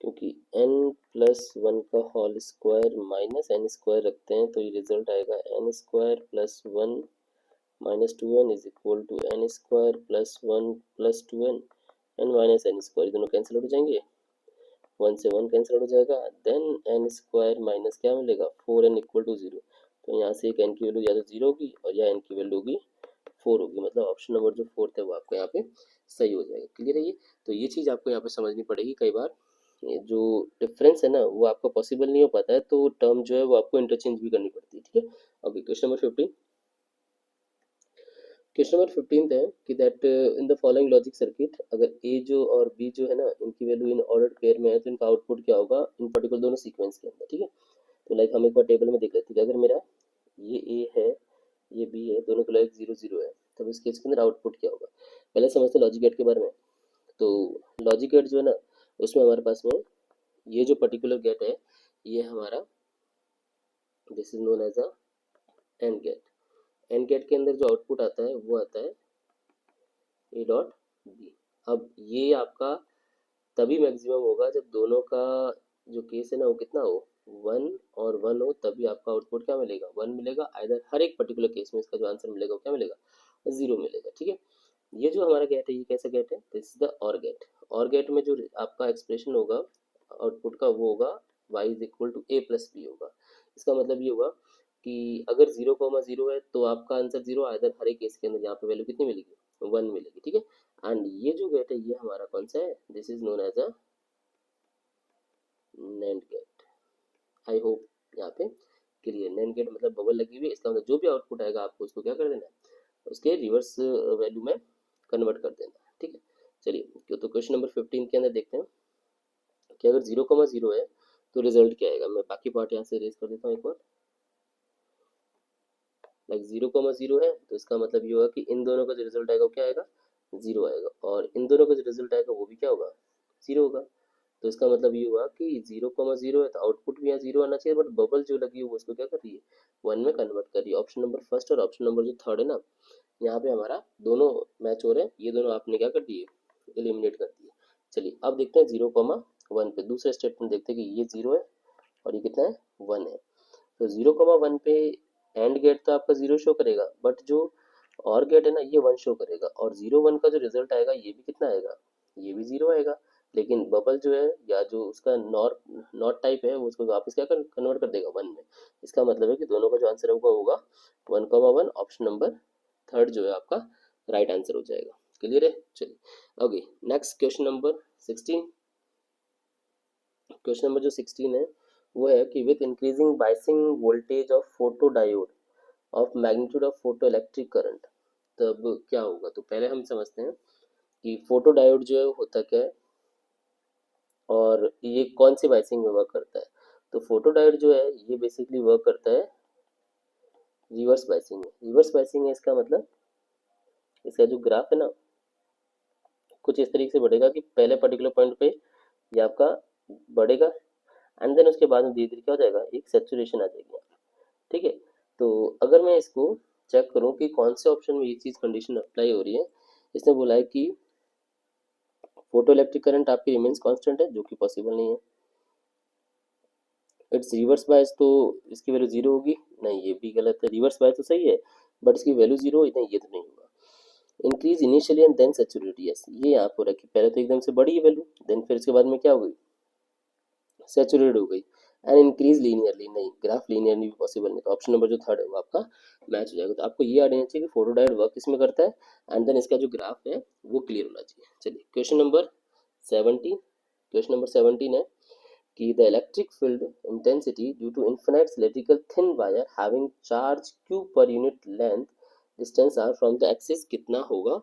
क्योंकि n+1 का whole square minus n square रखते हैं तो ये रिजल्ट आएगा n square +1 -2n is equal to n square +1 +2n n minus n square, दोनों कैंसिल हो जाएंगे, 1 से 1 कैंसिल हो जाएगा, देन n स्क्वायर माइनस क्या मिलेगा 4n इक्वल टू 0, तो यहाँ से एक n की वैल्यू या तो 0 होगी और या n की वैल्यू होगी 4 होगी, मतलब ऑप्शन नंबर जो फोर्थ है वो आपको यहाँ पे सही हो जाएगा। क्लियर है ये, तो ये चीज़ आपको यहाँ पे समझनी पड़ेगी। कई बार ये जो डिफरेंस है ना वो आपको पॉसिबल नहीं हो पाता है, तो टर्म जो है वो आपको इंटरचेंज भी करनी पड़ती है। ठीक है, okay, question number 15। Question number 15 है कि that in the following logic circuit, अगर ए जो और बी जो है ना इनकी वैल्यू इन ऑर्डर पेयर में है तो इनका आउटपुट क्या होगा इन पर्टिकुलर दोनों सीक्वेंस के अंदर। ठीक है, तो लाइक हम एक बार टेबल में देख लेते हैं, अगर मेरा ये ए है ये बी है, दोनों के लॉजिक 0 0 है, तब इस केस के अंदर आउटपुट क्या होगा। पहले समझते हैं लॉजिक गेट के बारे में। तो लॉजिक गेट जो है ना उसमें हमारे पास में ये जो पर्टिकुलर गेट है ये हमारा this is known as a and gate. And gate के अंदर जो आउटपुट आता है वो आता है ए डॉट बी। अब ये आपका तभी मैक्सिमम होगा जब दोनों का जो केस है ना वो कितना हो 1 और 1 हो, तभी आपका आउटपुट क्या मिलेगा 1 मिलेगा। आइदर हर एक पर्टिकुलर केस में इसका जो आंसर मिलेगा वो क्या मिलेगा 0 मिलेगा। ठीक है, ये जो हमारा गेट है ये कैसा गेट है, दिस इज द और गेट। और गेट में जो आपका एक्सप्रेशन होगा आउटपुट का वो होगा y is equal to a plus b होगा। इसका मतलब ये हुआ कि अगर 0,0 है तो आपका आंसर 0 आइदर हर एक केस के अंदर यहाँ पे वैल्यू कितनी मिलेगी 1 मिलेगी, ठीक है। एंड ये जो गेट है ये हमारा कौन सा है, this is known as a NAND gate. I hope यहाँ पे क्लियर। नैंड गेट मतलब बबल लगी हुई है, इसका मतलब जो भी आउटपुट आएगा आपको उसको क्या कर देना है, उसके रिवर्स वैल्यू में कन्वर्ट कर देना है, ठीक है। चलिए तो क्वेश्चन नंबर 15 के अंदर देखते हैं कि अगर 0,0 है तो रिजल्ट क्या आएगा। मैं बाकी पार्ट यहाँ से रेज कर देता हूँ एक बार। लाइक 0,0 है तो इसका मतलब ये होगा कि इन दोनों का जो रिजल्ट आएगा वो क्या आएगा, 0 आएगा, और इन दोनों का जो रिजल्ट आएगा वो भी क्या होगा, 0 होगा। तो इसका मतलब ये हुआ कि 0,0 है तो आउटपुट भी यहाँ 0 आना चाहिए, बट बबल जो लगी है वो उसको क्या कर रही है, 1 में कन्वर्ट कर रही है। ऑप्शन नंबर फर्स्ट और ऑप्शन नंबर जो थर्ड है ना, यहाँ पे हमारा दोनों मैच हो रहे हैं, ये दोनों आपने क्या कर दिए, एलिमिनेट कर दिए। चलिए अब देखते हैं 0,1 पे दूसरा स्टेटमेंट देखते हैं कि ये 0 है और ये कितना है, 1 है। तो 0,1 पे एंड गेट तो आपका 0 शो करेगा, बट जो और गेट है ना ये 1 शो करेगा, और 0,1 का जो रिजल्ट आएगा ये भी कितना आएगा, ये भी 0 आएगा। लेकिन बबल जो है या जो उसका नॉट टाइप है वो उसको वापस क्या कन्वर्ट कर देगा 1 में। इसका मतलब है कि दोनों का जो आंसर होगा 1,1, ऑप्शन नंबर थर्ड जो है आपका राइट आंसर हो जाएगा। क्लियर है। चलिए okay, next question number 16। Question number जो 16 है वो है कि with increasing biasing voltage of photo diode off magnitude of photo electric current, तब क्या होगा। तो पहले हम समझते हैं कि फोटो डायोड जो है होता क्या है और ये कौन सी बाइसिंग में वर्क करता है। तो फोटो डायोड जो है ये बेसिकली वर्क करता है रिवर्स बाइसिंग में। रिवर्स बाइसिंग है इसका मतलब, इसका जो ग्राफ है ना कुछ इस तरीके से बढ़ेगा कि पहले पर्टिकुलर पॉइंट पे ये आपका बढ़ेगा, एंड देन उसके बाद में धीरे धीरे क्या हो जाएगा, एक सेचुरेशन आ जाएगी, ठीक है। तो अगर मैं इसको चेक करूं कि कौन से ऑप्शन में ये चीज़ कंडीशन अप्लाई हो रही है, इसने बोला है कि फोटो इलेक्ट्रिक करंट आपकी रिमेन्स कांस्टेंट है, जो कि पॉसिबल नहीं है। इट्स रिवर्स बायस, तो इसकी वैल्यू 0 होगी, नहीं ये भी गलत है। रिवर्स बायस तो सही है बट इसकी वैल्यू 0 नहीं, ये तो नहीं होगा। Increase initially and then saturate, yes ये यहाँ पर रखी, पहले तो एकदम से बढ़ी है वैल्यू, देन फिर इसके बाद में क्या हो गई, सैचुरेट हो गई। एंड इंक्रीज लीनियरली, नहीं ग्राफ लीनियरली भी पॉसिबल नहीं, तो ऑप्शन नंबर जो थर्ड है वो आपका मैच हो जाएगा। तो आपको ये आना चाहिए कि फोटो डायोड वर्क किसमें करता है, एंड देन इसका जो ग्राफ है वो क्लियर होना चाहिए। चलिए क्वेश्चन नंबर 17। क्वेश्चन नंबर 17 है कि the electric field intensity due to infinite cylindrical thin wire having charge q per unit length distance r from the axis कितना होगा,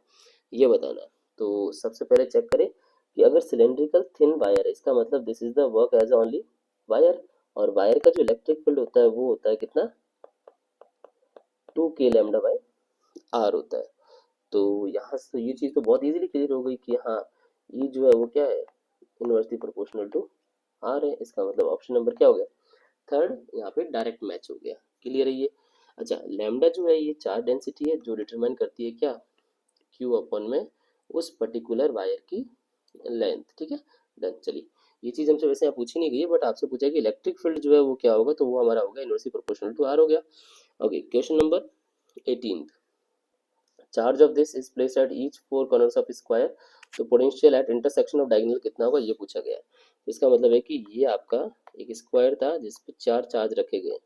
ये बताना है। तो सबसे पहले चेक करें कि अगर सिलेंड्रिकल थिन वायर है इसका मतलब this is the work as only wire, और वायर का जो इलेक्ट्रिक फील्ड होता है वो होता है कितना, 2k लैम्डा बाई आर होता है। तो यहाँ से ये चीज़ तो बहुत इजीली क्लियर हो गई कि हाँ ये जो है वो क्या है, इनवर्सली प्रोपोर्शनल टू आर है। इसका मतलब ऑप्शन नंबर क्या हो गया, थर्ड, यहाँ पे डायरेक्ट मैच हो गया। क्लियर है ये। अच्छा लैम्डा जो है ये चार्ज डेंसिटी है जो डिटरमाइन करती है क्या, क्यू अपॉन में उस पर्टिकुलर वायर की लेंथ, ठीक है। डन। चलिए ये चीज़ हमसे वैसे यहाँ पूछी नहीं गई है बट आपसे पूछा है कि इलेक्ट्रिक फील्ड जो है वो क्या होगा, तो वो हमारा होगा इनवर्सली प्रोपोर्शनल टू आर हो गया। Okay question number 18। Charge of this is placed at each four corners of square, तो potential at intersection of diagonal कितना होगा ये पूछा गया है। इसका मतलब है कि ये आपका एक स्क्वायर था जिस पे 4 चार्ज रखे गए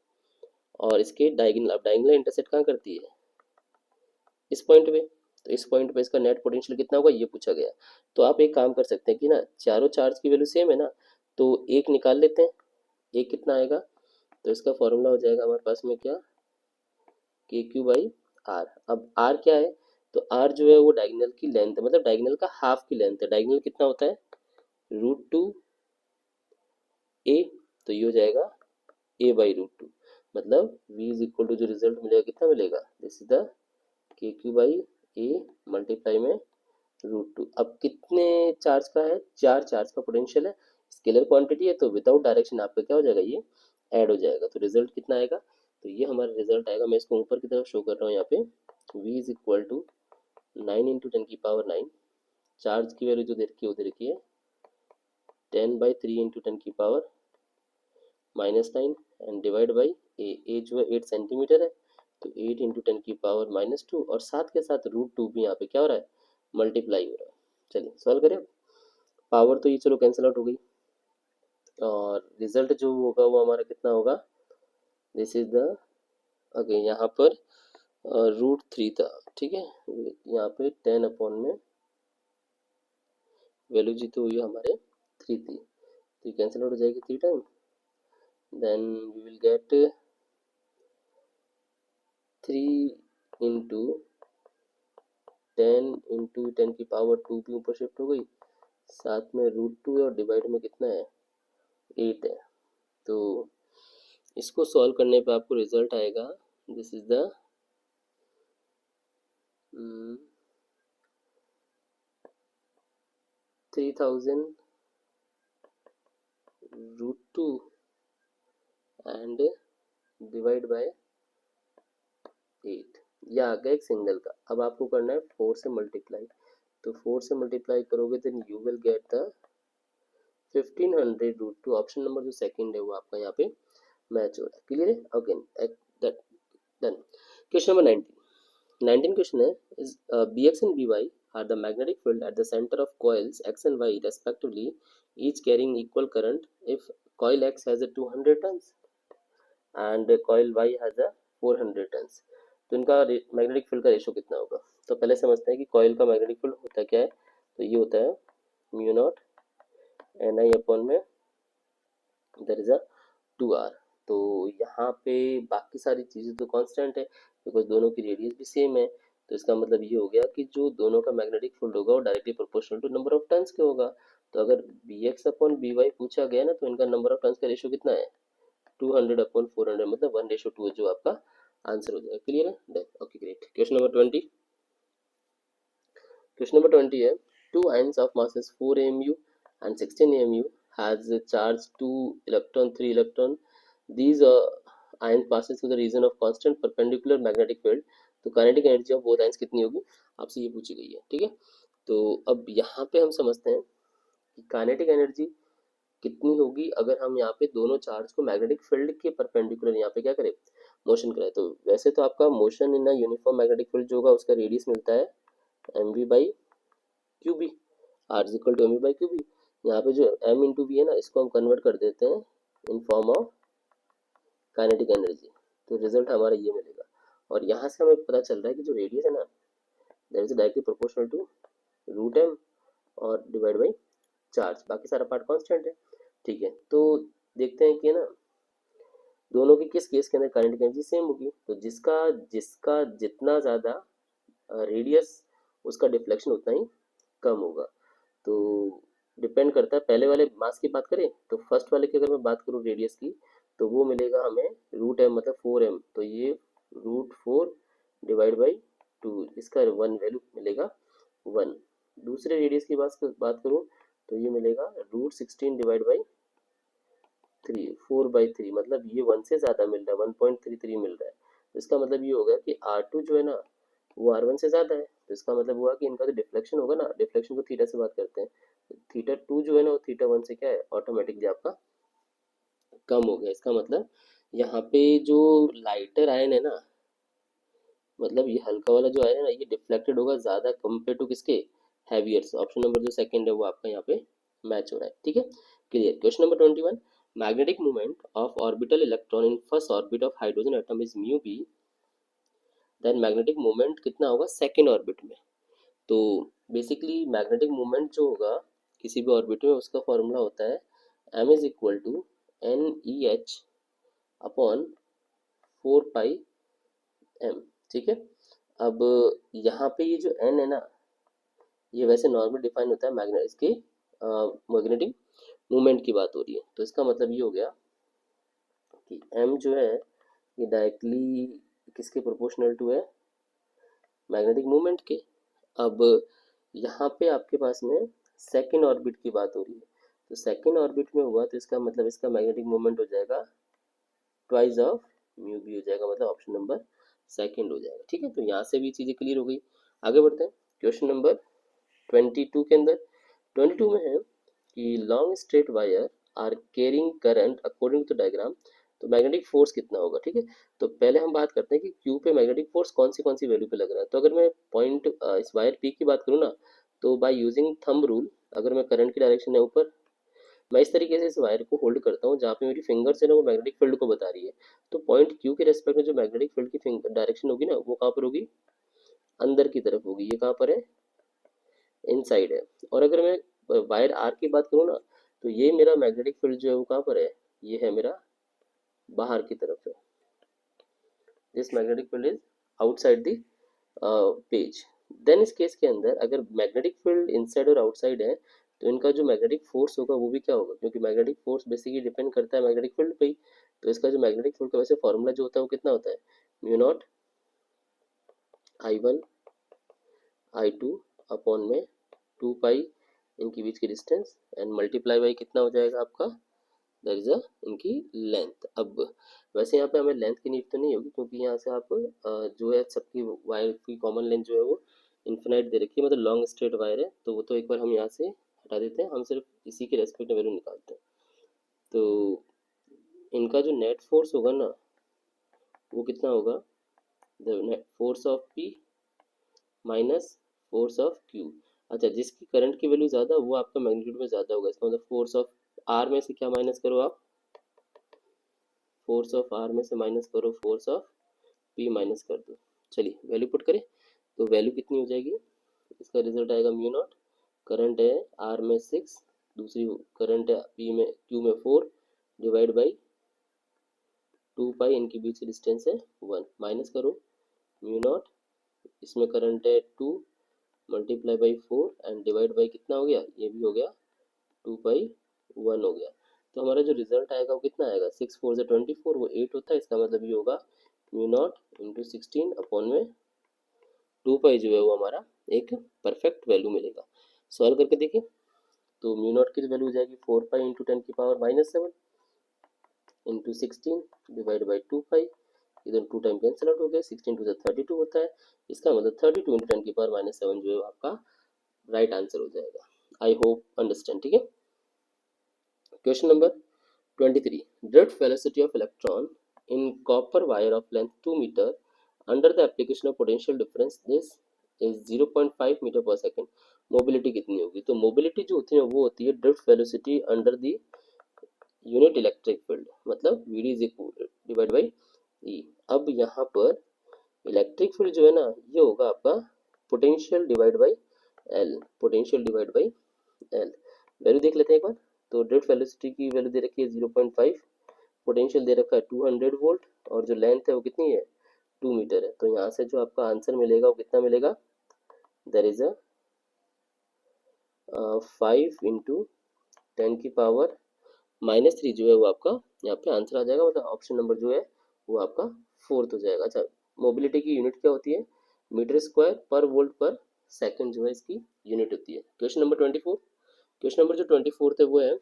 और इसके डायगोनल, अब डायगोनल इंटरसेक्ट कहाँ करती है, इस पॉइंट पे, तो इस पॉइंट पे इसका नेट पोटेंशियल कितना होगा ये पूछा गया। तो आप एक काम कर सकते हैं कि ना चारों चार्ज की वैल्यू सेम है ना, तो एक निकाल लेते हैं, एक कितना आएगा, तो इसका फॉर्मूला हो जाएगा हमारे पास में क्या, के क्यू बाई आर। अब आर क्या है, तो आर जो है वो डायगोनल की लेंथ है, मतलब डायगोनल का हाफ की लेंथ है। डायगोनल कितना होता है, √2 ए, तो ये हो जाएगा ए बाई √2, मतलब v इज इक्वल टू जो रिजल्ट मिलेगा कितना मिलेगा, दिस इज द के क्यू बाई ए मल्टीप्लाई में √2। अब कितने चार्ज का है, 4 चार्ज का पोटेंशियल है, स्केलर क्वांटिटी है, तो विदाउट डायरेक्शन आपका क्या हो जाएगा, ये ऐड हो जाएगा। तो रिजल्ट कितना आएगा, तो ये हमारा रिजल्ट आएगा, मैं इसको ऊपर की तरफ शो कर रहा हूँ यहाँ पे, v is equal to 9 × 10⁻⁹, charge की वैल्यू जो दे रखी है वो दे रखी है 10/3 × 10⁻⁻9 एंड डिवाइड बाई ए जो है 8 सेंटीमीटर है, तो 8 × 10⁻⁻2 और साथ के साथ √2 भी यहाँ पे क्या हो रहा है, मल्टीप्लाई हो रहा है। चलिए सॉल्व करें। पावर तो ये चलो कैंसिल आउट हो गई, और रिजल्ट जो होगा वो हमारा कितना होगा, दिस इज द, ओके यहाँ पर √3 था, ठीक है, यहाँ पे 10 में वैल्यू जी तो हुई हमारे 3 थी, तो ये कैंसिल आउट हो जाएगी 3 time, then we will get 3 into 10 की पावर 2 भी ऊपर शिफ्ट हो गई, साथ में √2 है और डिवाइड में कितना है 8 है। तो इसको सॉल्व करने पे आपको रिजल्ट आएगा, this is the 3000 √2 and divide by 8, यह आ गया एक सिंगल का। अब आपको करना है 4 से मल्टीप्लाई, तो 4 से मल्टीप्लाई करोगे तो you will get the 1500 √2, option number जो सेकंड है वो आपका यहाँ पे मैच हो रहा है। क्लियर है? Again done. Question number 19 question है, is bx and by are the magnetic field at the center of coils x and y respectively, each carrying equal current if coil x has a 200 turns and coil y has a 400 turns, तो इनका मैग्नेटिक फील्ड का रेशियो कितना होगा। तो पहले समझते हैं कि कॉइल का मैग्नेटिक फील्ड होता क्या है। तो ये होता है mu not an I upon में देयर इज अ 2r। तो यहाँ पे बाकी सारी चीज़ें तो कांस्टेंट है बिकॉज दोनों की रेडियस भी सेम है। तो इसका मतलब ये हो गया कि जो दोनों का मैग्नेटिक फील्ड होगा वो directly proportional to number of turns के होगा। तो अगर b x upon b y पूछा गया ना, तो इनका नंबर ऑफ टर्न्स का रेशियो कितना है 200 अपॉन 400, मतलब 1:2 जो आपका आंसर हो जाएगा। क्लियर है? Done. Okay great. Question number 20 है, two ions of masses 4 amu and 16 amu has a charge 2 electron 3 electron, these ion passes through the region of constant perpendicular magnetic field, तो kinetic energy of both ions कितनी होगी आपसे ये पूछी गई है। ठीक है, तो अब यहाँ पे हम समझते हैं कि काइनेटिक एनर्जी कितनी होगी अगर हम यहाँ पे दोनों चार्ज को मैग्नेटिक फील्ड के परपेंडिकुलर यहाँ पे क्या करें, मोशन करें। तो वैसे तो आपका motion in uniform magnetic field जो होगा उसका रेडियस मिलता है mv by q b, r is equal to m by q b. यहाँ पे जो m इंटू बी है ना, इसको हम कन्वर्ट कर देते हैं in form of kinetic energy, तो रिजल्ट हमारा ये मिलेगा। और यहाँ से हमें पता चल रहा है कि जो रेडियस है ना that is directly proportional to √m और डिवाइड बाई चार्ज, बाकी सारा पार्ट कांस्टेंट है। ठीक है, तो देखते हैं कि ना दोनों की किस केस के अंदर काइनेटिक एनर्जी सेम होगी। तो जिसका जिसका जितना ज़्यादा रेडियस उसका डिफ्लेक्शन उतना ही कम होगा। तो डिपेंड करता है, पहले वाले मास की बात करें तो फर्स्ट वाले की अगर मैं बात करूँ रेडियस की, तो वो मिलेगा हमें √m मतलब 4m, तो ये √4 डिवाइड बाई 2, इसका 1 वैल्यू मिलेगा 1। दूसरे रेडियस की बात करूँ तो ये मिलेगा √16 डिवाइड बाई 3, 4/3, मतलब ये 1 से ज़्यादा मिल रहा है, 1.33 मिल रहा है। तो इसका मतलब ये होगा कि R2 जो है ना वो R1 से ज़्यादा है। तो इसका मतलब हुआ कि इनका जो डिफ्लेक्शन होगा ना, डिफ्लेक्शन को थीटा से बात करते हैं, तो थीटा 2 जो है ना वो थीटा 1 से क्या है ऑटोमेटिकली आपका कम हो गया। इसका मतलब यहाँ पे जो लाइटर आयन है ना, मतलब ये हल्का वाला जो आयन है ना, ये डिफ्लेक्टेड होगा ज़्यादा कंपेयर टू किसके, हैवियर से। ऑप्शन नंबर जो सेकंड है वो आपका यहाँ पे मैच हो रहा है। ठीक है, clear. Question number 21, magnetic movement of orbital electron in first orbit of hydrogen atom is mu b, then magnetic movement कितना होगा सेकेंड ऑर्बिट में। तो बेसिकली मैग्नेटिक मूवमेंट जो होगा किसी भी ऑर्बिट में उसका फॉर्मूला होता है m is equal to n e h upon 4πm। ठीक है, अब यहाँ पे ये जो n है ना, ये वैसे नॉर्मल डिफाइन होता है मैग्नेट इसके मैग्नेटिक मूवमेंट की बात हो रही है। तो इसका मतलब ये हो गया कि m जो है ये डायरेक्टली किसके प्रोपोर्शनल टू है, मैग्नेटिक मूवमेंट के। अब यहाँ पे आपके पास में सेकेंड ऑर्बिट की बात हो रही है, तो सेकेंड ऑर्बिट में हुआ तो इसका मतलब इसका मैग्नेटिक मोमेंट हो जाएगा ट्वाइस ऑफ म्यू बी हो जाएगा, मतलब ऑप्शन नंबर सेकेंड हो जाएगा। ठीक है, तो यहाँ से भी चीज़ें क्लियर हो गई। आगे बढ़ते हैं क्वेश्चन नंबर 22 के अंदर। 22 में है कि long straight wire are carrying current according to diagram, तो मैग्नेटिक फोर्स कितना होगा। ठीक है, तो पहले हम बात करते हैं कि क्यू पे मैग्नेटिक फोर्स कौन सी वैल्यू पे लग रहा है। तो अगर मैं पॉइंट इस वायर पी की बात करूँ ना, तो बाय यूजिंग थंब रूल अगर मैं करंट की डायरेक्शन है ऊपर, मैं इस तरीके से इस वायर को होल्ड करता हूँ जहाँ पे मेरी फिंगर से ना वो मैग्नेटिक फील्ड को बता रही है। तो पॉइंट क्यू के रेस्पेक्ट में जो मैग्नेटिक फील्ड की डायरेक्शन होगी ना वो कहाँ पर होगी, अंदर की तरफ होगी। ये कहाँ पर है, इनसाइड है। और अगर मैं वायर आर की बात करूँ ना तो ये मेरा मैग्नेटिक फील्ड जो है वो कहाँ पर है, ये है मेरा बाहर की तरफ है। This magnetic field is outside the page. Then इस केस के अंदर अगर मैग्नेटिक फील्ड इनसाइड और आउटसाइड है तो इनका जो मैग्नेटिक फोर्स होगा वो भी क्या होगा, क्योंकि मैग्नेटिक फोर्स बेसिकली डिपेंड करता है मैग्नेटिक फील्ड पे ही। तो इसका जो मैग्नेटिक फील्ड का वैसे फॉर्मूला जो होता है वो कितना होता है, mu naught I1 I2 upon में 2 पाई इनके बीच की डिस्टेंस एंड मल्टीप्लाई बाई कितना हो जाएगा आपका, दैट इज इनकी लेंथ। अब वैसे यहाँ पे हमें लेंथ की नीड तो नहीं होगी क्योंकि यहाँ से आप जो है सबकी वायर की कॉमन लेंथ जो है वो इन्फिनाइट दे रखी है, मतलब लॉन्ग स्ट्रेट वायर है। तो वो तो एक बार हम यहाँ से हटा देते हैं, हम सिर्फ इसी के रेस्पेक्ट में वैल्यू निकालते हैं। तो इनका जो नेट फोर्स होगा ना वो कितना होगा, the force of P minus force of Q. अच्छा, जिसकी करंट की वैल्यू ज़्यादा वो आपका मैग्नीट्यूड में ज़्यादा होगा, इसका मतलब फोर्स ऑफ आर में से क्या माइनस करो आप, फोर्स ऑफ आर में से माइनस करो फोर्स ऑफ पी माइनस कर दो। चलिए वैल्यू पुट करें तो वैल्यू कितनी हो जाएगी, इसका रिजल्ट आएगा म्यू नॉट, करंट है आर में 6, दूसरी करंट है पी में क्यू में 4 डिवाइड बाई 2 पाई, इनके बीच की डिस्टेंस है 1, माइनस करो म्यू नॉट, इसमें करंट है 2 multiply by 4 and divide by कितना हो गया, ये भी हो गया 2 पाई 1 हो गया। तो हमारा जो रिजल्ट आएगा वो कितना आएगा, 6 4 से 24, वो 8 होता है। इसका मतलब ये होगा म्यू नॉट इंटू 16 अपॉन में 2 पाई जो है वो हमारा एक परफेक्ट वैल्यू मिलेगा। सॉल्व करके देखिए तो म्यू नॉट की वैल्यू हो जाएगी 4 पाई इंटू 10 की पावर -7 इंटू 16 डिवाइड बाई 2 पाई, इधर 2 टाइम कैंसिल आउट हो गया, 16 टू 32 होता है। इसका मतलब 32 इंटू 10 की पावर -7 जो है आपका राइट आंसर हो जाएगा। आई होप अंडरस्टैंड, ठीक है। Question number 23. Drift velocity of electron in copper wire of length 2 meter under the application of potential difference this is 0.5 metre पर सेकेंड। मोबिलिटी कितनी होगी, तो मोबिलिटी जो होती है वो होती है drift velocity under the unit electric field, मतलब V D is equal divide by E. अब यहाँ पर इलेक्ट्रिक फील्ड जो है ना ये होगा आपका potential divide by L, potential divide by L. Value देख लेते हैं एक बार। तो ड्रिफ्ट वेलोसिटी की वैल्यू दे रखी है 0.5, पोटेंशियल दे रखा है 200 वोल्ट और जो लेंथ है वो कितनी है 2 मीटर है। तो यहाँ से जो आपका आंसर मिलेगा वो कितना मिलेगा, देयर इज अ 5 इंटू 10 की पावर -3 जो है वो आपका यहाँ पे आंसर आ जाएगा, मतलब ऑप्शन नंबर जो है वो आपका 4th हो जाएगा। अच्छा, मोबिलिटी की यूनिट क्या होती है, मीटर स्क्वायर पर वोल्ट पर सेकंड जो है इसकी यूनिट होती है। क्वेश्चन नंबर 24, क्वेश्चन नंबर जो 24 है वो है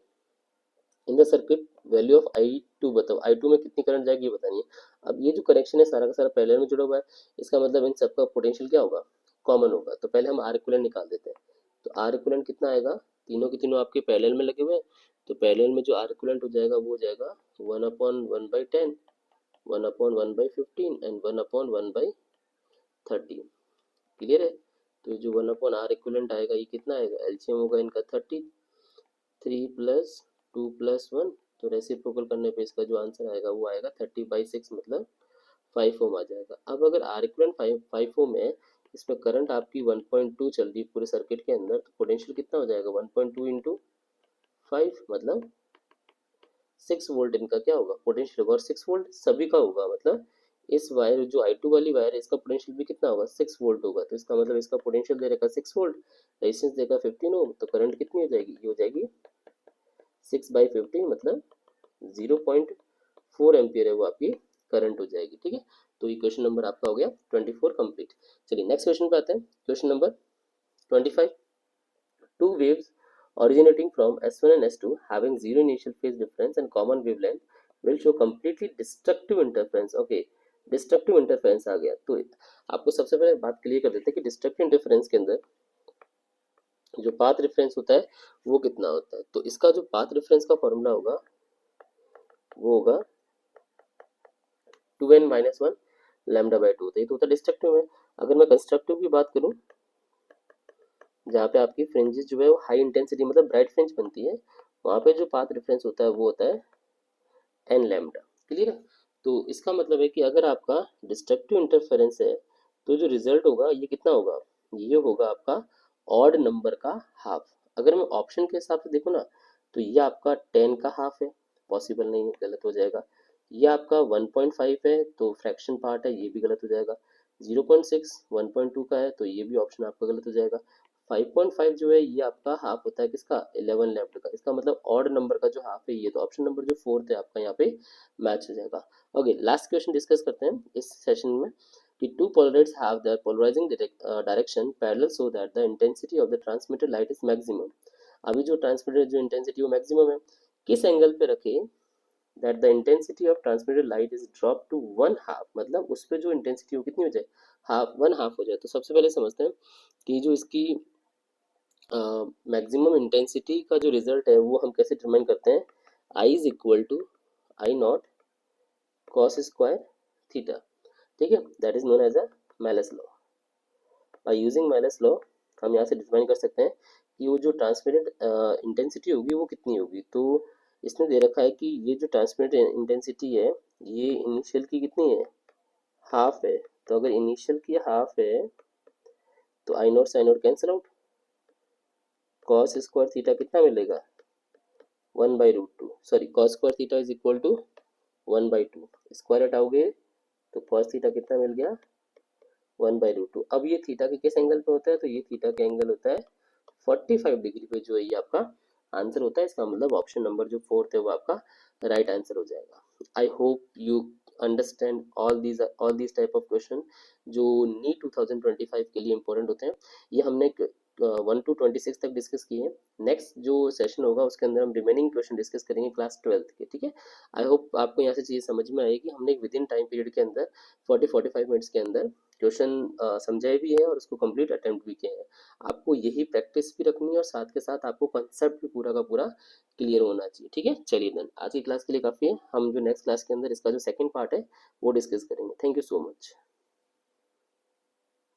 in the circuit value of I2 बताओ, I2 में कितनी करंट जाएगी ये बतानी है। अब ये जो कनेक्शन है सारा का सारा पैरेलल में जुड़ा हुआ है, इसका मतलब इन सबका पोटेंशियल क्या होगा, कॉमन होगा। तो पहले हम आर इक्विवेलेंट निकाल देते हैं। तो आर इक्विवेलेंट कितना आएगा, तीनों के तीनों आपके पैरेलल में लगे हुए हैं, तो पैरेलल में जो आर इक्विवेलेंट हो जाएगा वो हो जाएगा 1/1/10, 1/1/15 एंड 1/1/30। क्लियर है। तो जो 1/r इक्विवेलेंट आएगा ये कितना आएगा, एलसीएम होगा इनका 30, 3 + 2 + 1, तो रेसिप्रोकल करने पे इसका जो आंसर आएगा वो आएगा 30/6, मतलब 5 ओम आ जाएगा। अब अगर आर इक्विवेलेंट 5 ओम है, इसमें करंट आपकी 1.2 चल रही है पूरे सर्किट के अंदर, तो पोटेंशियल कितना हो जाएगा 1.2 इंटू 5, मतलब 6 वोल्ट इनका क्या होगा पोटेंशियल होगा, और 6 वोल्ट सभी का होगा, मतलब इस वायर जो I2 वाली वायर है इसका पोटेंशियल भी कितना होगा 6 वोल्ट होगा। तो इसका मतलब इसका पोटेंशियल दे रखा 6 वोल्ट, रेजिस्टेंस देगा 15 ओम, तो करंट कितनी हो जाएगी, ये हो जाएगी 6/15, मतलब 0.4 एम्पियर है वो आपकी करंट हो जाएगी। ठीक है, तो ये क्वेश्चन नंबर आपका हो गया 24 कंप्लीट। चलिए नेक्स्ट क्वेश्चन पे आते हैं। Question number 25. Two waves originating from S1 and S2 having zero initial phase difference and common wavelength will show completely destructive interference. Okay, destructive interference आ गया। तो आपको सबसे पहले बात क्लियर कर देते हैं कि डिस्ट्रक्टिव इंटरफेरेंस के अंदर जो पाथ रेफरेंस होता है वो कितना होता है। तो इसका जो पाथ रेफरेंस का फॉर्मूला होगा वो होगा 2n-1 λ/2 होता है, तो होता है डिस्ट्रक्टिव में। अगर मैं कंस्ट्रक्टिव की बात करूं जहाँ पे आपकी फ्रिंजेस जो है वो हाई इंटेंसिटी मतलब ब्राइट फ्रिंज बनती है, वहाँ पे जो पाथ रेफरेंस होता है वो होता है एन लैम्डा। क्लियर है? तो इसका मतलब है कि अगर आपका डिस्ट्रक्टिव इंटरफेरेंस है तो जो रिजल्ट होगा ये कितना होगा, ये होगा आपका ऑड नंबर का हाफ। अगर मैं ऑप्शन के हिसाब से देखूँ ना तो ये आपका 10 का हाफ है, पॉसिबल नहीं है, गलत हो जाएगा। ये आपका 1.5 है तो फ्रैक्शन पार्ट है, ये भी गलत हो जाएगा। 0.6 1.2 का है तो ये भी ऑप्शन आपका गलत हो जाएगा। 5.5 जो है ये आपका हाफ होता है किसका, 11 लेफ्ट का। इसका मतलब ऑड नंबर का जो हाफ है ये, तो ऑप्शन नंबर जो फोर्थ है आपका यहाँ पे मैच हो जाएगा। ओके, लास्ट क्वेश्चन डिस्कस करते हैं इस सेशन में कि two polaroids have their polarizing direction parallel so that the intensity of the transmitted light is maximum. अभी जो ट्रांसमिटेड जो इंटेंसिटी वो मैक्सिमम है, किस एंगल पे रखे that the intensity of transmitted light is drop to one half, मतलब उस पर जो इंटेंसिटी हो कितनी हो जाए, हाफ, वन हाफ हो जाए। तो सबसे पहले समझते हैं कि जो इसकी मैक्सिमम इंटेंसिटी का जो रिजल्ट है वो हम कैसे डिटरमाइन करते हैं। I is equal to I naught cos square theta, ठीक है, that is known as a Malus law. By using Malus law हम यहाँ से डिटरमाइन कर सकते हैं कि वो जो ट्रांसमिटेड इंटेंसिटी होगी वो कितनी होगी। तो इसने दे रखा है कि ये जो ट्रांसमिटेड इंटेंसिटी है ये इनिशियल की कितनी है, हाफ है। तो अगर इनिशियल की हाफ है तो I naught sine naught cancel out, cos square theta कितना मिलेगा, 1/√2, sorry cos square theta is equal to 1/2, square हटाओगे तो कॉस थीटा कितना मिल गया, 1/√2। अब ये थीटा के किस एंगल पे होता है, तो ये थीटा का एंगल होता है 45 डिग्री पे, जो है ये आपका आंसर होता है। इसका मतलब ऑप्शन नंबर जो फोर्थ है वो आपका राइट आंसर हो जाएगा। I hope you understand all these type of question जो नीट 2025 के लिए इंपॉर्टेंट होते हैं। ये हमने 1 to 26 तक डिस्कस किए हैं। नेक्स्ट जो सेशन होगा उसके अंदर हम रिमेनिंग क्वेश्चन डिस्कस करेंगे क्लास 12 के, ठीक है। आई होप आपको यहाँ से चीज़ समझ में आएगी। हमने विद इन टाइम पीरियड के अंदर 40-45 मिनट्स के अंदर क्वेश्चन समझाए भी हैं और उसको कंप्लीट अटेम्प्ट भी किए हैं। आपको यही प्रैक्टिस भी रखनी है और साथ के साथ आपको कंसेप्ट भी पूरा का पूरा क्लियर होना चाहिए, ठीक है। चलिए देन आज की क्लास के लिए काफ़ी है। हम जो नेक्स्ट क्लास के अंदर इसका जो सेकंड पार्ट है वो डिस्कस करेंगे। Thank you so much.